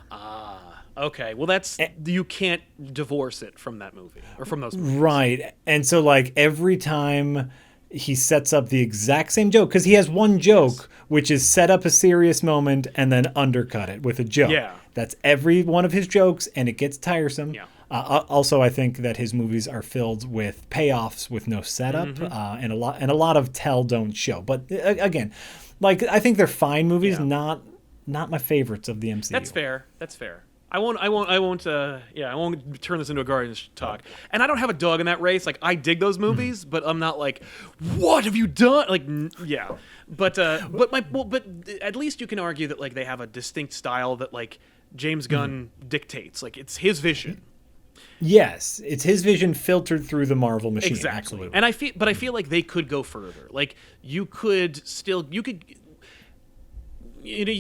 Okay. Well, you can't divorce it from that movie or from those movies. Right. And so every time he sets up the exact same joke, because he has one joke, which is set up a serious moment and then undercut it with a joke. Yeah. That's every one of his jokes, and it gets tiresome. Yeah. Also, I think that his movies are filled with payoffs with no setup, and a lot of tell don't show. But again, I think they're fine movies, not my favorites of the MCU. That's fair. I won't turn this into a Guardians talk. And I don't have a dog in that race. I dig those movies, but I'm not like, what have you done? But at least you can argue that they have a distinct style that James Gunn dictates. It's his vision. Yes, it's his vision filtered through the Marvel machine. Exactly. Absolutely. And I feel like they could go further. You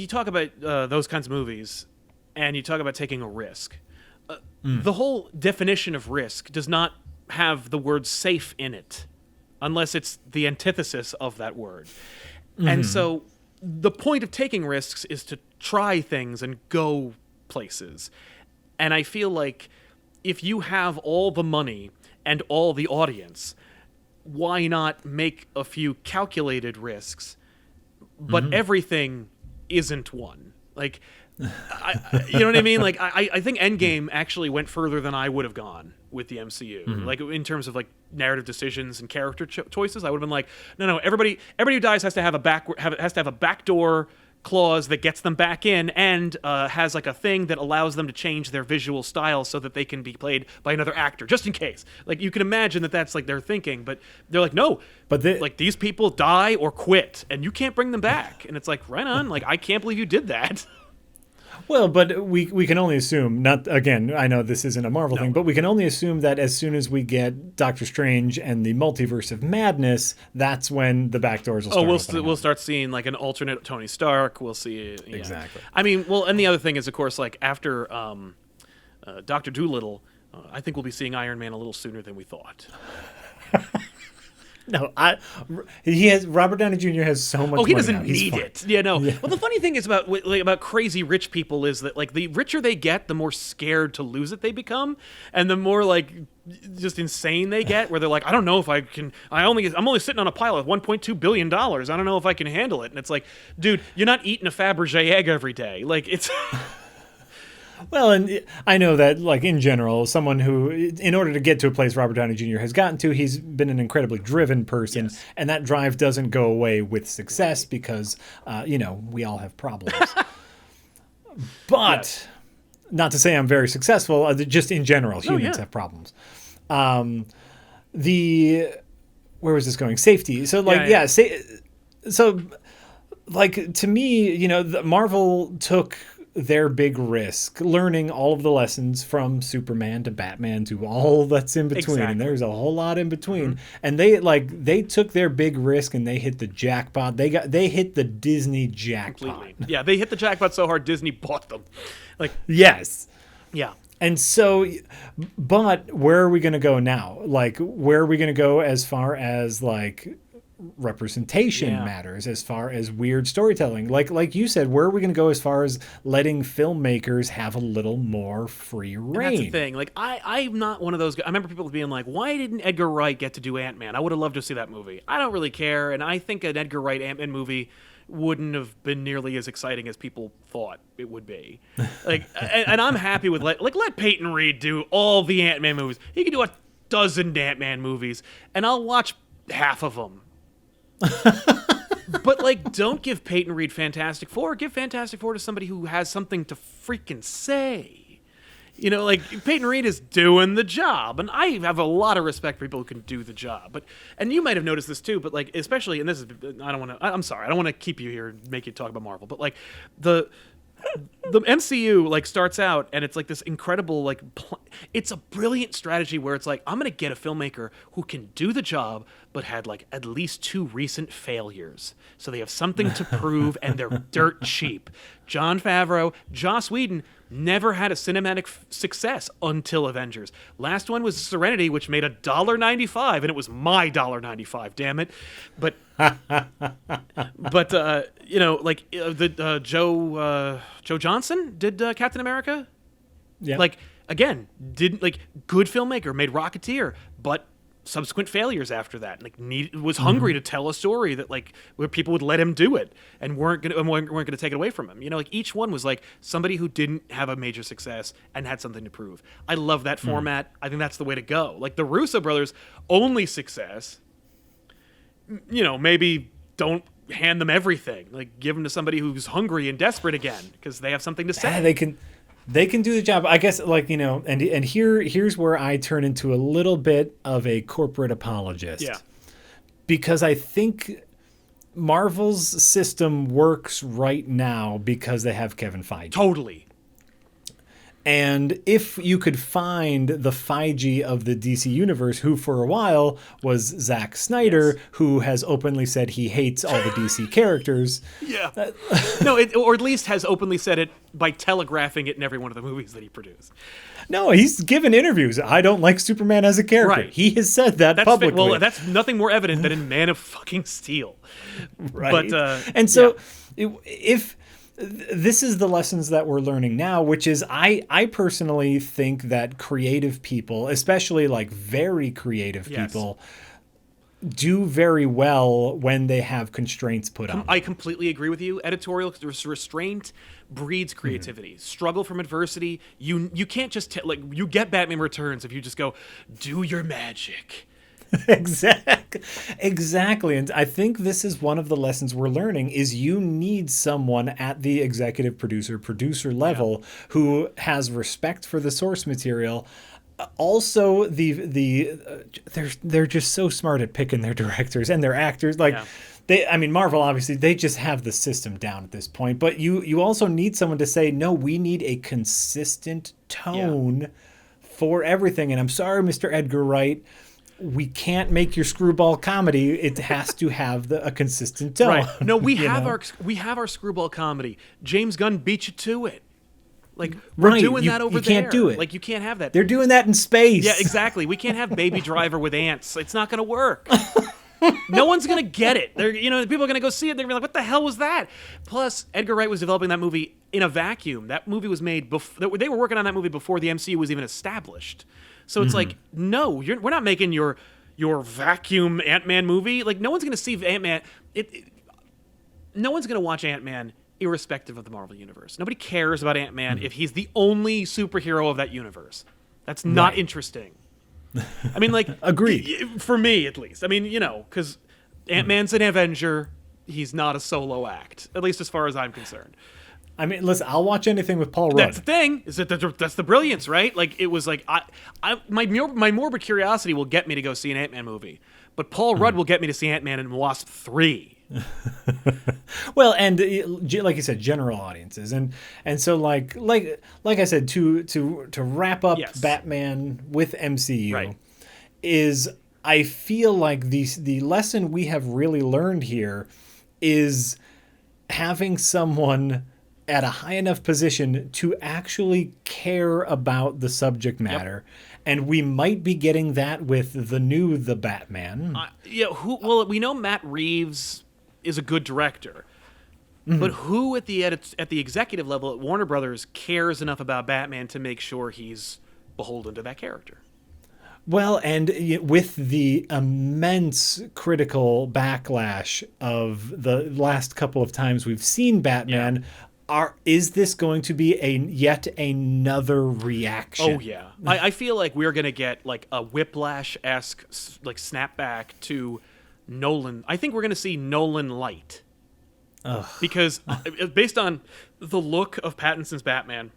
talk about those kinds of movies. And you talk about taking a risk. The whole definition of risk does not have the word safe in it, unless it's the antithesis of that word. And so the point of taking risks is to try things and go places. And I feel like if you have all the money and all the audience, why not make a few calculated risks? But everything isn't one. You know what I mean? I think Endgame actually went further than I would have gone with the MCU. In terms of narrative decisions and character choices, I would have been no, everybody who dies has to have a backdoor clause that gets them back in, and has a thing that allows them to change their visual style so that they can be played by another actor, just in case. You can imagine that's their thinking, but they're no. But these people die or quit, and you can't bring them back. And it's right on. I can't believe you did that. Well, but we can only assume, not again, I know this isn't a Marvel thing, but we can only assume that as soon as we get Doctor Strange and the Multiverse of Madness, that's when the back doors will start. We'll start seeing like an alternate Tony Stark. We'll see Exactly. I mean, well, and the other thing is, of course, like after Dr. Dolittle, I think we'll be seeing Iron Man a little sooner than we thought. No, Robert Downey Jr. has so much. Oh, he money doesn't now. He's need fine. it. Yeah, no. Yeah. Well, the funny thing is about crazy rich people is that like the richer they get, the more scared to lose it they become, and the more like just insane they get. Where they're like, I don't know if I can. I'm only sitting on a pile of $1.2 billion. I don't know if I can handle it. And it's like, dude, you're not eating a Fabergé egg every day. Like it's. Well, and I know that, like, in general, someone who, in order to get to a place Robert Downey Jr. has gotten to, he's been an incredibly driven person, yes. And that drive doesn't go away with success because, we all have problems. But, yes. Not to say I'm very successful, just in general, humans have problems. Where was this going? Safety. So, like, to me, Marvel took their big risk, learning all of the lessons from Superman to Batman to all that's in between. Exactly. And there's a whole lot in between. Mm-hmm. And they took their big risk and they hit the jackpot. They hit the Disney jackpot. Completely. Yeah, they hit the jackpot so hard Disney bought them. Like, yes. Yeah. And so, but where are we going to go now? Like, where are we going to go as far as like representation matters, as far as weird storytelling? Like you said, where are we going to go as far as letting filmmakers have a little more free reign? And that's the thing. Like I'm not one of those guys. I remember people being like, why didn't Edgar Wright get to do Ant-Man? I would have loved to see that movie. I don't really care, and I think an Edgar Wright Ant-Man movie wouldn't have been nearly as exciting as people thought it would be. Like, and I'm happy with let Peyton Reed do all the Ant-Man movies. He can do a dozen Ant-Man movies, and I'll watch half of them. But like, don't give Peyton Reed Fantastic Four. Give Fantastic Four to somebody who has something to freaking say. Like Peyton Reed is doing the job, and I have a lot of respect for people who can do the job. And you might have noticed this too. But like, especially, and this is, I'm sorry, I don't want to keep you here and make you talk about Marvel. But like, the MCU like starts out and it's like this incredible like it's a brilliant strategy where it's like, I'm gonna get a filmmaker who can do the job but had like at least 2 recent failures, so they have something to prove and they're dirt cheap. Jon Favreau, Joss Whedon never had a cinematic success until Avengers. Last one was Serenity, which made $1.95, and it was my $1.95, damn it. But Joe Johnson did Captain America. Yeah. Like, again, didn't like good filmmaker, made Rocketeer, but subsequent failures after that. Like, was hungry to tell a story that like where people would let him do it and weren't gonna take it away from him. Like each one was like somebody who didn't have a major success and had something to prove. I love that format. I think that's the way to go. Like the Russo brothers' only success, maybe don't hand them everything. Like give them to somebody who's hungry and desperate again because they have something to say. Yeah, they can do the job. I guess, like, and here's where I turn into a little bit of a corporate apologist. Yeah. Because I think Marvel's system works right now because they have Kevin Feige. Totally. And if you could find the Feige of the DC universe, who for a while was Zack Snyder, yes, who has openly said he hates all the DC characters. Yeah. Or at least has openly said it by telegraphing it in every one of the movies that he produced. No, he's given interviews. I don't like Superman as a character. Right. He has said that publicly. Well, that's nothing more evident than in Man of fucking Steel. Right. But, and so if this is the lessons that we're learning now, which is I personally think that creative people, especially like very creative people, do very well when they have constraints put on them. I completely agree with you. Editorial restraint breeds creativity. Struggle from adversity. You can't just you get Batman Returns if you just go, do your magic. Exactly. And I think this is one of the lessons we're learning is you need someone at the executive producer level who has respect for the source material. Also, they're just so smart at picking their directors and their actors. Like Marvel, obviously, they just have the system down at this point. But you also need someone to say, no, we need a consistent tone for everything. And I'm sorry, Mr. Edgar Wright, we can't make your screwball comedy. It has to have a consistent tone. Right. No, we have our screwball comedy. James Gunn beat you to it. Like, we're doing that over there. You can't do it. Like, you can't have that. They're doing that in space. Yeah, exactly. We can't have Baby Driver with ants. It's not going to work. No one's going to get it. People are going to go see it. They're going to be like, what the hell was that? Plus, Edgar Wright was developing that movie in a vacuum. That movie was made before. They were working on that movie before the MCU was even established. So it's like, no, we're not making your vacuum Ant-Man movie. Like, no one's going to see Ant-Man. No one's going to watch Ant-Man irrespective of the Marvel Universe. Nobody cares about Ant-Man if he's the only superhero of that universe. That's not interesting. I mean, like... Agreed. For me, at least. I mean, because Ant-Man's an Avenger. He's not a solo act, at least as far as I'm concerned. I mean, listen, I'll watch anything with Paul Rudd. That's the thing. That's the brilliance, right? Like, it was like... my morbid curiosity will get me to go see an Ant-Man movie. But Paul Rudd will get me to see Ant-Man and Wasp 3. Well, and like you said, general audiences, and so like I said, to wrap up Batman with MCU is, I feel like the lesson we have really learned here is having someone at a high enough position to actually care about the subject matter. And we might be getting that with the Batman. We know Matt Reeves is a good director. But who at the executive level at Warner Brothers cares enough about Batman to make sure he's beholden to that character? Well, and with the immense critical backlash of the last couple of times we've seen Batman, is this going to be yet another reaction? Oh, yeah. I feel like we're going to get like a Whiplash-esque like snapback to Nolan. I think we're going to see Nolan light. Ugh. Because based on the look of Pattinson's Batman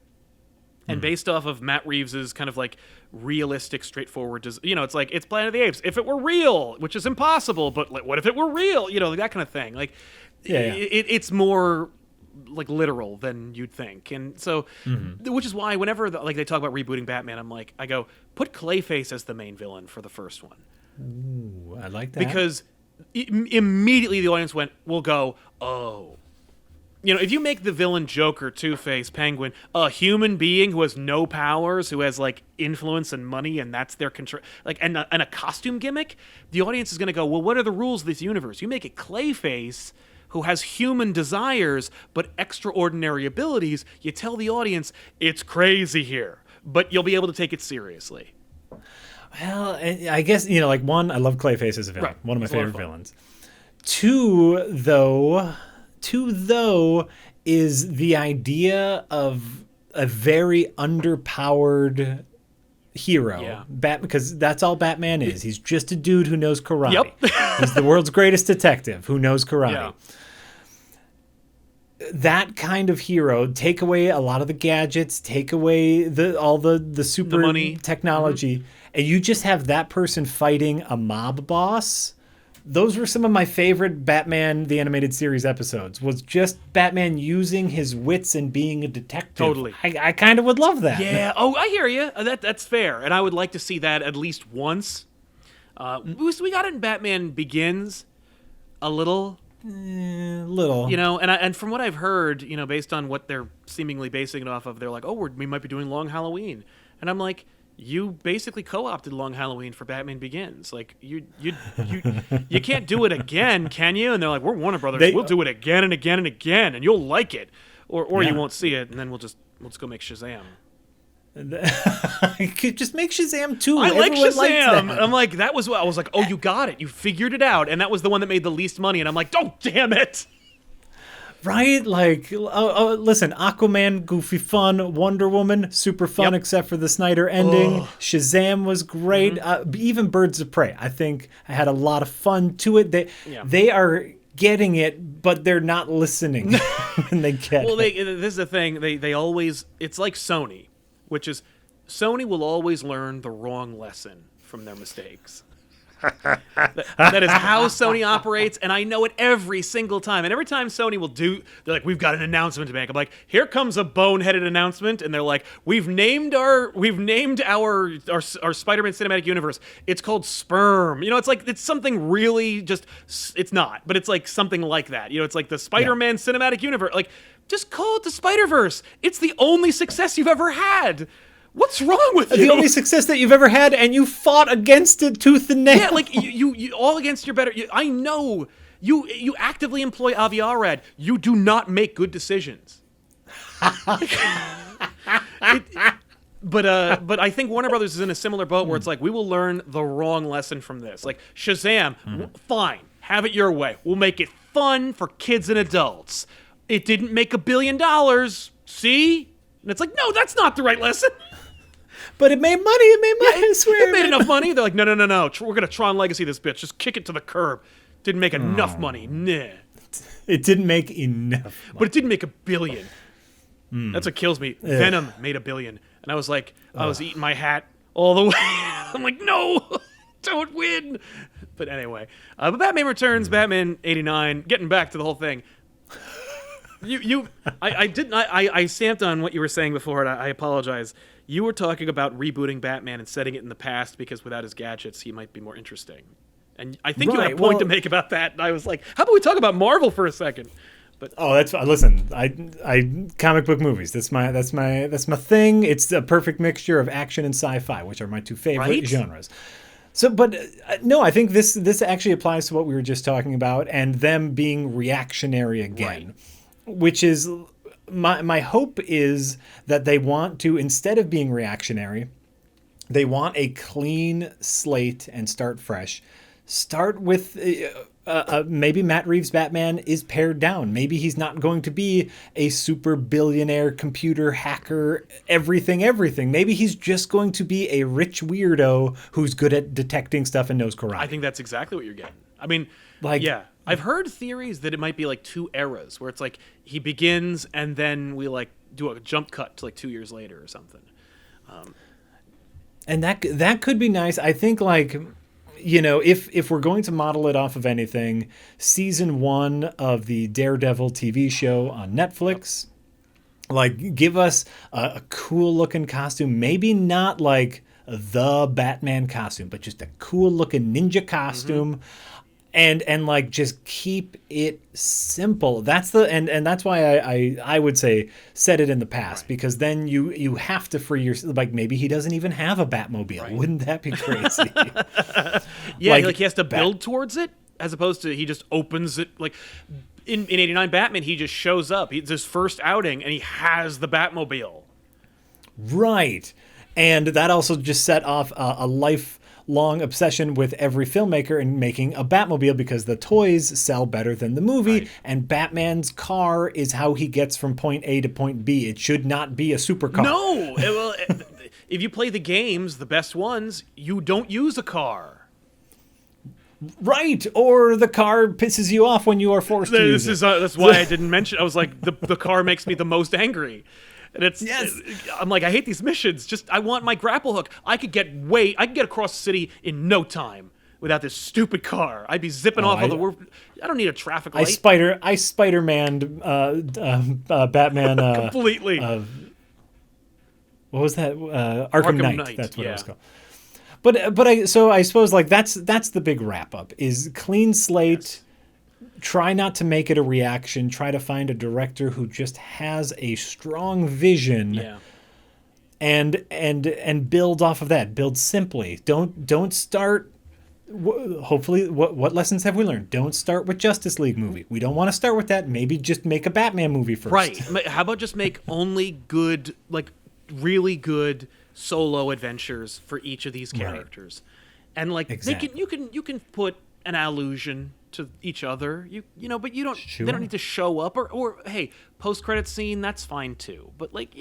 and based off of Matt Reeves's kind of like realistic, straightforward, it's like, it's Planet of the Apes. If it were real, which is impossible, but like, what if it were real? Like that kind of thing. Like, it's more like literal than you'd think. And so, which is why whenever they talk about rebooting Batman, I go, put Clayface as the main villain for the first one. Ooh, I like that. Because immediately the audience will go, oh. If you make the villain Joker, Two-Face, Penguin, a human being who has no powers, who has like influence and money, and that's their control, like, and a costume gimmick, the audience is going to go, well, what are the rules of this universe? You make it Clayface, who has human desires but extraordinary abilities. You tell the audience it's crazy here, but you'll be able to take it seriously. Well, I guess, like, one, I love Clayface as a villain. Right. One of my favorite villains. Two, though, is the idea of a very underpowered hero. Yeah. Because that's all Batman is. He's just a dude who knows karate. Yep. He's the world's greatest detective who knows karate. Yeah. That kind of hero, take away a lot of the gadgets, take away all the super money, technology, and you just have that person fighting a mob boss. Those were some of my favorite Batman the Animated Series episodes, was just Batman using his wits and being a detective. Totally. I kind of would love that. Yeah. Oh, I hear you. That's fair. And I would like to see that at least once. We got it in Batman Begins a little. And from what I've heard, based on what they're seemingly basing it off of, they're like, oh, we might be doing Long Halloween. And I'm like, you basically co-opted Long Halloween for Batman Begins. Like, you can't do it again, can you? And they're like, we're Warner Brothers. We'll do it again and again and again, and you'll like it. Or you won't see it, and then we'll just go make Shazam. Just make Shazam 2. I like Shazam. I'm like, I was like, oh, you got it. You figured it out. And that was the one that made the least money. And I'm like, oh, damn it. Right? Like, listen, Aquaman, goofy fun. Wonder Woman, super fun, except for the Snyder ending. Shazam was great. Even Birds of Prey, I think I had a lot of fun to it. They are getting it, but they're not listening when they get it. This is the thing. They always, it's like Sony, which is Sony will always learn the wrong lesson from their mistakes. That is how Sony operates, and I know it every single time. And every time Sony will they're like, we've got an announcement to make. I'm like, here comes a boneheaded announcement, and they're like, we've named our Spider-Man cinematic universe. It's called Sperm. It's like it's something really just. It's not, but it's like something like that. It's like the Spider-Man cinematic universe. Like, just call it the Spider-Verse. It's the only success you've ever had. What's wrong with you? The only success that you've ever had, and you fought against it tooth and nail. Yeah, like you all against your better. I know you actively employ Avi Arad. You do not make good decisions. But I think Warner Brothers is in a similar boat where it's like, we will learn the wrong lesson from this. Like Shazam, fine, have it your way. We'll make it fun for kids and adults. It didn't make $1 billion. See? And it's like, no, that's not the right lesson. But it made money. I swear. It made enough money. They're like, no. We're going to Tron Legacy this bitch. Just kick it to the curb. Didn't make enough money. Nah. It didn't make enough money. But it didn't make $1 billion. That's what kills me. Venom made $1 billion. And I was like, I was eating my hat all the way. I'm like, no, don't win. But anyway, but Batman Returns, Batman 89, getting back to the whole thing. I stamped on what you were saying before, and I apologize. You were talking about rebooting Batman and setting it in the past because without his gadgets, he might be more interesting. And I think you had a point to make about that. And I was like, how about we talk about Marvel for a second? But that's listen. I comic book movies. That's my thing. It's a perfect mixture of action and sci-fi, which are my two favorite genres. So, but no, I think this actually applies to what we were just talking about, and them being reactionary again. Right. Which is my hope is that they want to, instead of being reactionary, they want a clean slate and start fresh. Start with maybe Matt Reeves' Batman is pared down. Maybe he's not going to be a super billionaire computer hacker, everything. Maybe he's just going to be a rich weirdo who's good at detecting stuff and knows karate. I think that's exactly what you're getting. I mean, yeah. I've heard theories that it might be like two eras where it's like he begins and then we like do a jump cut to like 2 years later or something. And that could be nice. I think like, if we're going to model it off of anything, season 1 of the Daredevil TV show on Netflix, like give us a cool looking costume, maybe not like the Batman costume, but just a cool looking ninja costume. And like just keep it simple. That's that's why I would say set it in the past, because then you have to free your, like maybe he doesn't even have a Batmobile. Right. Wouldn't that be crazy? Yeah, like he has to build towards it as opposed to he just opens it. Like in 89 Batman, he just shows up. It's his first outing and he has the Batmobile. Right. And that also just set off a lifelong obsession with every filmmaker in making a Batmobile, because the toys sell better than the movie, right. And Batman's car is how he gets from point A to point B. It should not be a supercar. No, well, if you play the games, the best ones, you don't use a car. Right, or the car pisses you off when you are forced to use it. That's why I didn't mention. I was like, the car makes me the most angry. And I'm like, I hate these missions. Just, I want my grapple hook. I could get across the city in no time without this stupid car. I'd be zipping off of the world. I don't need a traffic light. I Spider-Man Batman completely. What was that? Arkham Knight. That's what it was called. But I suppose like that's the big wrap up is clean slate. Yes. Try not to make it a reaction. Try to find a director who just has a strong vision, and build off of that. Build simply. Don't start. Hopefully, what lessons have we learned? Don't start with Justice League movie. We don't want to start with that. Maybe just make a Batman movie first. Right. How about just make only good, like really good solo adventures for each of these characters, and like exactly. you can put an allusion to each other, but you don't. Sure. They don't need to show up, or hey, post-credit scene, that's fine too. But like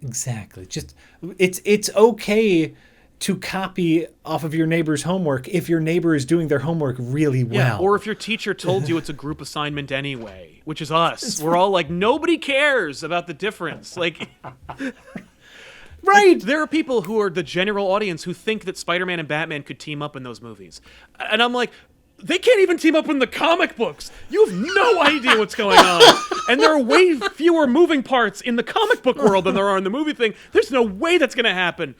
exactly. Just it's okay to copy off of your neighbor's homework if your neighbor is doing their homework really well. Yeah, or if your teacher told you it's a group assignment anyway, which is us. We're all like, nobody cares about the difference. Like, Right. There are people who are the general audience who think that Spider-Man and Batman could team up in those movies. And I'm like, they can't even team up in the comic books. You have no idea what's going on. And there are way fewer moving parts in the comic book world than there are in the movie thing. There's no way that's going to happen.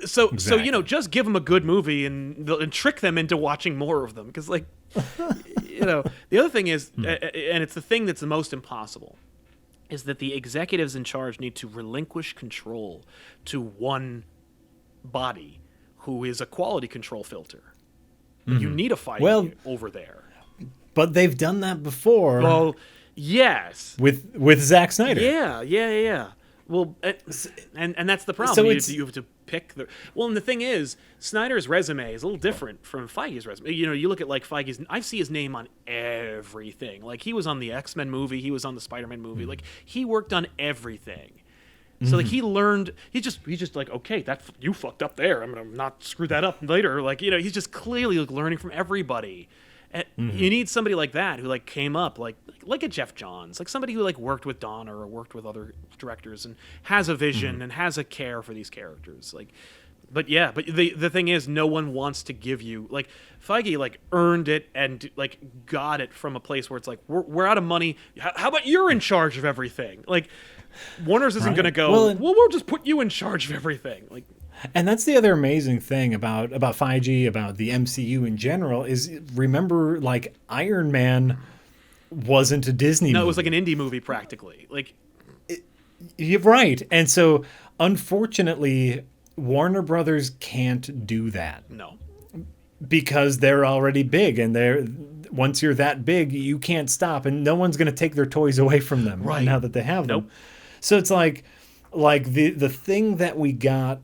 So just give them a good movie and trick them into watching more of them. Because, like, the other thing is, and it's the thing that's the most impossible, is that the executives in charge need to relinquish control to one body who is a quality control filter. You need a Feige over there. But they've done that before. Well, yes. With Zack Snyder. Yeah. Well, and that's the problem. So you have to pick the... Well, and the thing is, Snyder's resume is a little different from Feige's resume. You look at, like, Feige's... I see his name on everything. Like, he was on the X-Men movie. He was on the Spider-Man movie. Like, he worked on everything. So, like, he learned... He's just like, okay, you fucked up there. I'm going to not screw that up later. Like, he's just clearly, like, learning from everybody. And you need somebody like that who, like, came up, like a Jeff Johns, like somebody who, like, worked with Donner or worked with other directors and has a vision and has a care for these characters. Like, but the thing is, no one wants to give you, like, Feige, like, earned it and, like, got it from a place where it's like, we're out of money. How about you're in charge of everything? Like, Warner's isn't going to go, we'll just put you in charge of everything. Like, and that's the other amazing thing about Feige, about the MCU in general, is remember, like, Iron Man wasn't a Disney movie. No, it was like an indie movie practically. Like, you're right. And so, unfortunately, Warner Brothers can't do that. No. Because they're already big, and once you're that big, you can't stop, and no one's going to take their toys away from them now that they have them. So it's like the thing that we got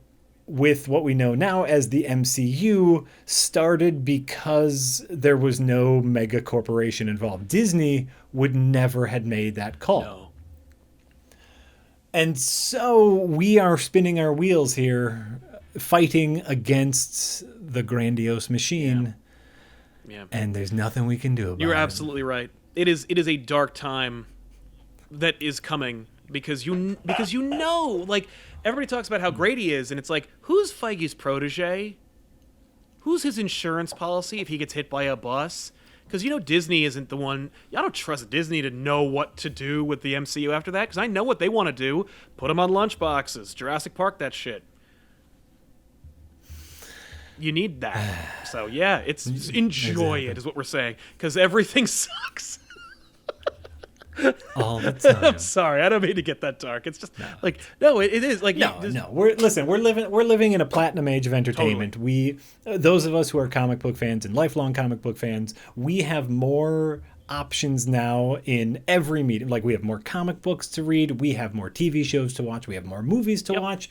with what we know now as the MCU started because there was no mega corporation involved. Disney would never have made that call. No. And so we are spinning our wheels here, fighting against the grandiose machine. Yeah. And there's nothing we can do about it. You're absolutely right. It is a dark time that is coming because like, everybody talks about how great he is, and it's like, who's Feige's protege? Who's his insurance policy if he gets hit by a bus? Because, Disney isn't the one... I don't trust Disney to know what to do with the MCU after that, because I know what they want to do. Put them on lunchboxes. Jurassic Park that shit. You need that. So, yeah, enjoy it, is what we're saying, because everything sucks. All the time. I'm sorry, I don't mean to get that dark. It's just it is like no. We're living in a platinum age of entertainment. Totally. Those of us who are comic book fans and lifelong comic book fans, we have more options now in every medium. Like, we have more comic books to read, we have more TV shows to watch, we have more movies to watch.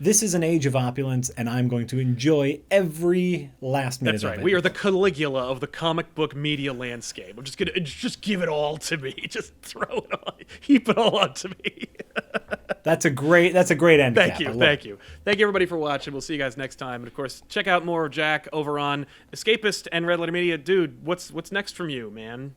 This is an age of opulence, and I'm going to enjoy every last minute of it. That's right. We are the Caligula of the comic book media landscape. I'm just gonna give it all to me. Just throw it on, heap it all onto me. That's a great end. Thank you everybody for watching. We'll see you guys next time. And of course, check out more of Jack over on Escapist and Red Letter Media. Dude, what's next from you, man?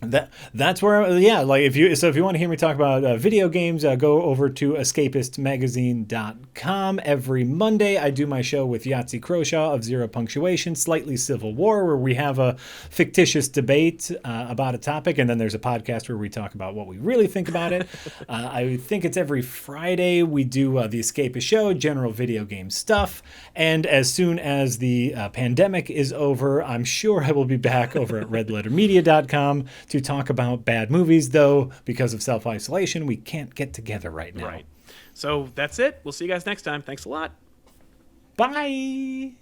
That's where, like, if you want to hear me talk about video games, go over to escapistmagazine.com. Every Monday I do my show with Yahtzee Croshaw of Zero Punctuation, Slightly Civil War, where we have a fictitious debate about a topic, and then there's a podcast where we talk about what we really think about it. I think it's every Friday we do the Escapist show, general video game stuff, and as soon as the pandemic is over, I'm sure I will be back over at redlettermedia.com to talk about bad movies, though because of self-isolation we can't get together right now. Right. So that's it. We'll see you guys next time. Thanks a lot. Bye.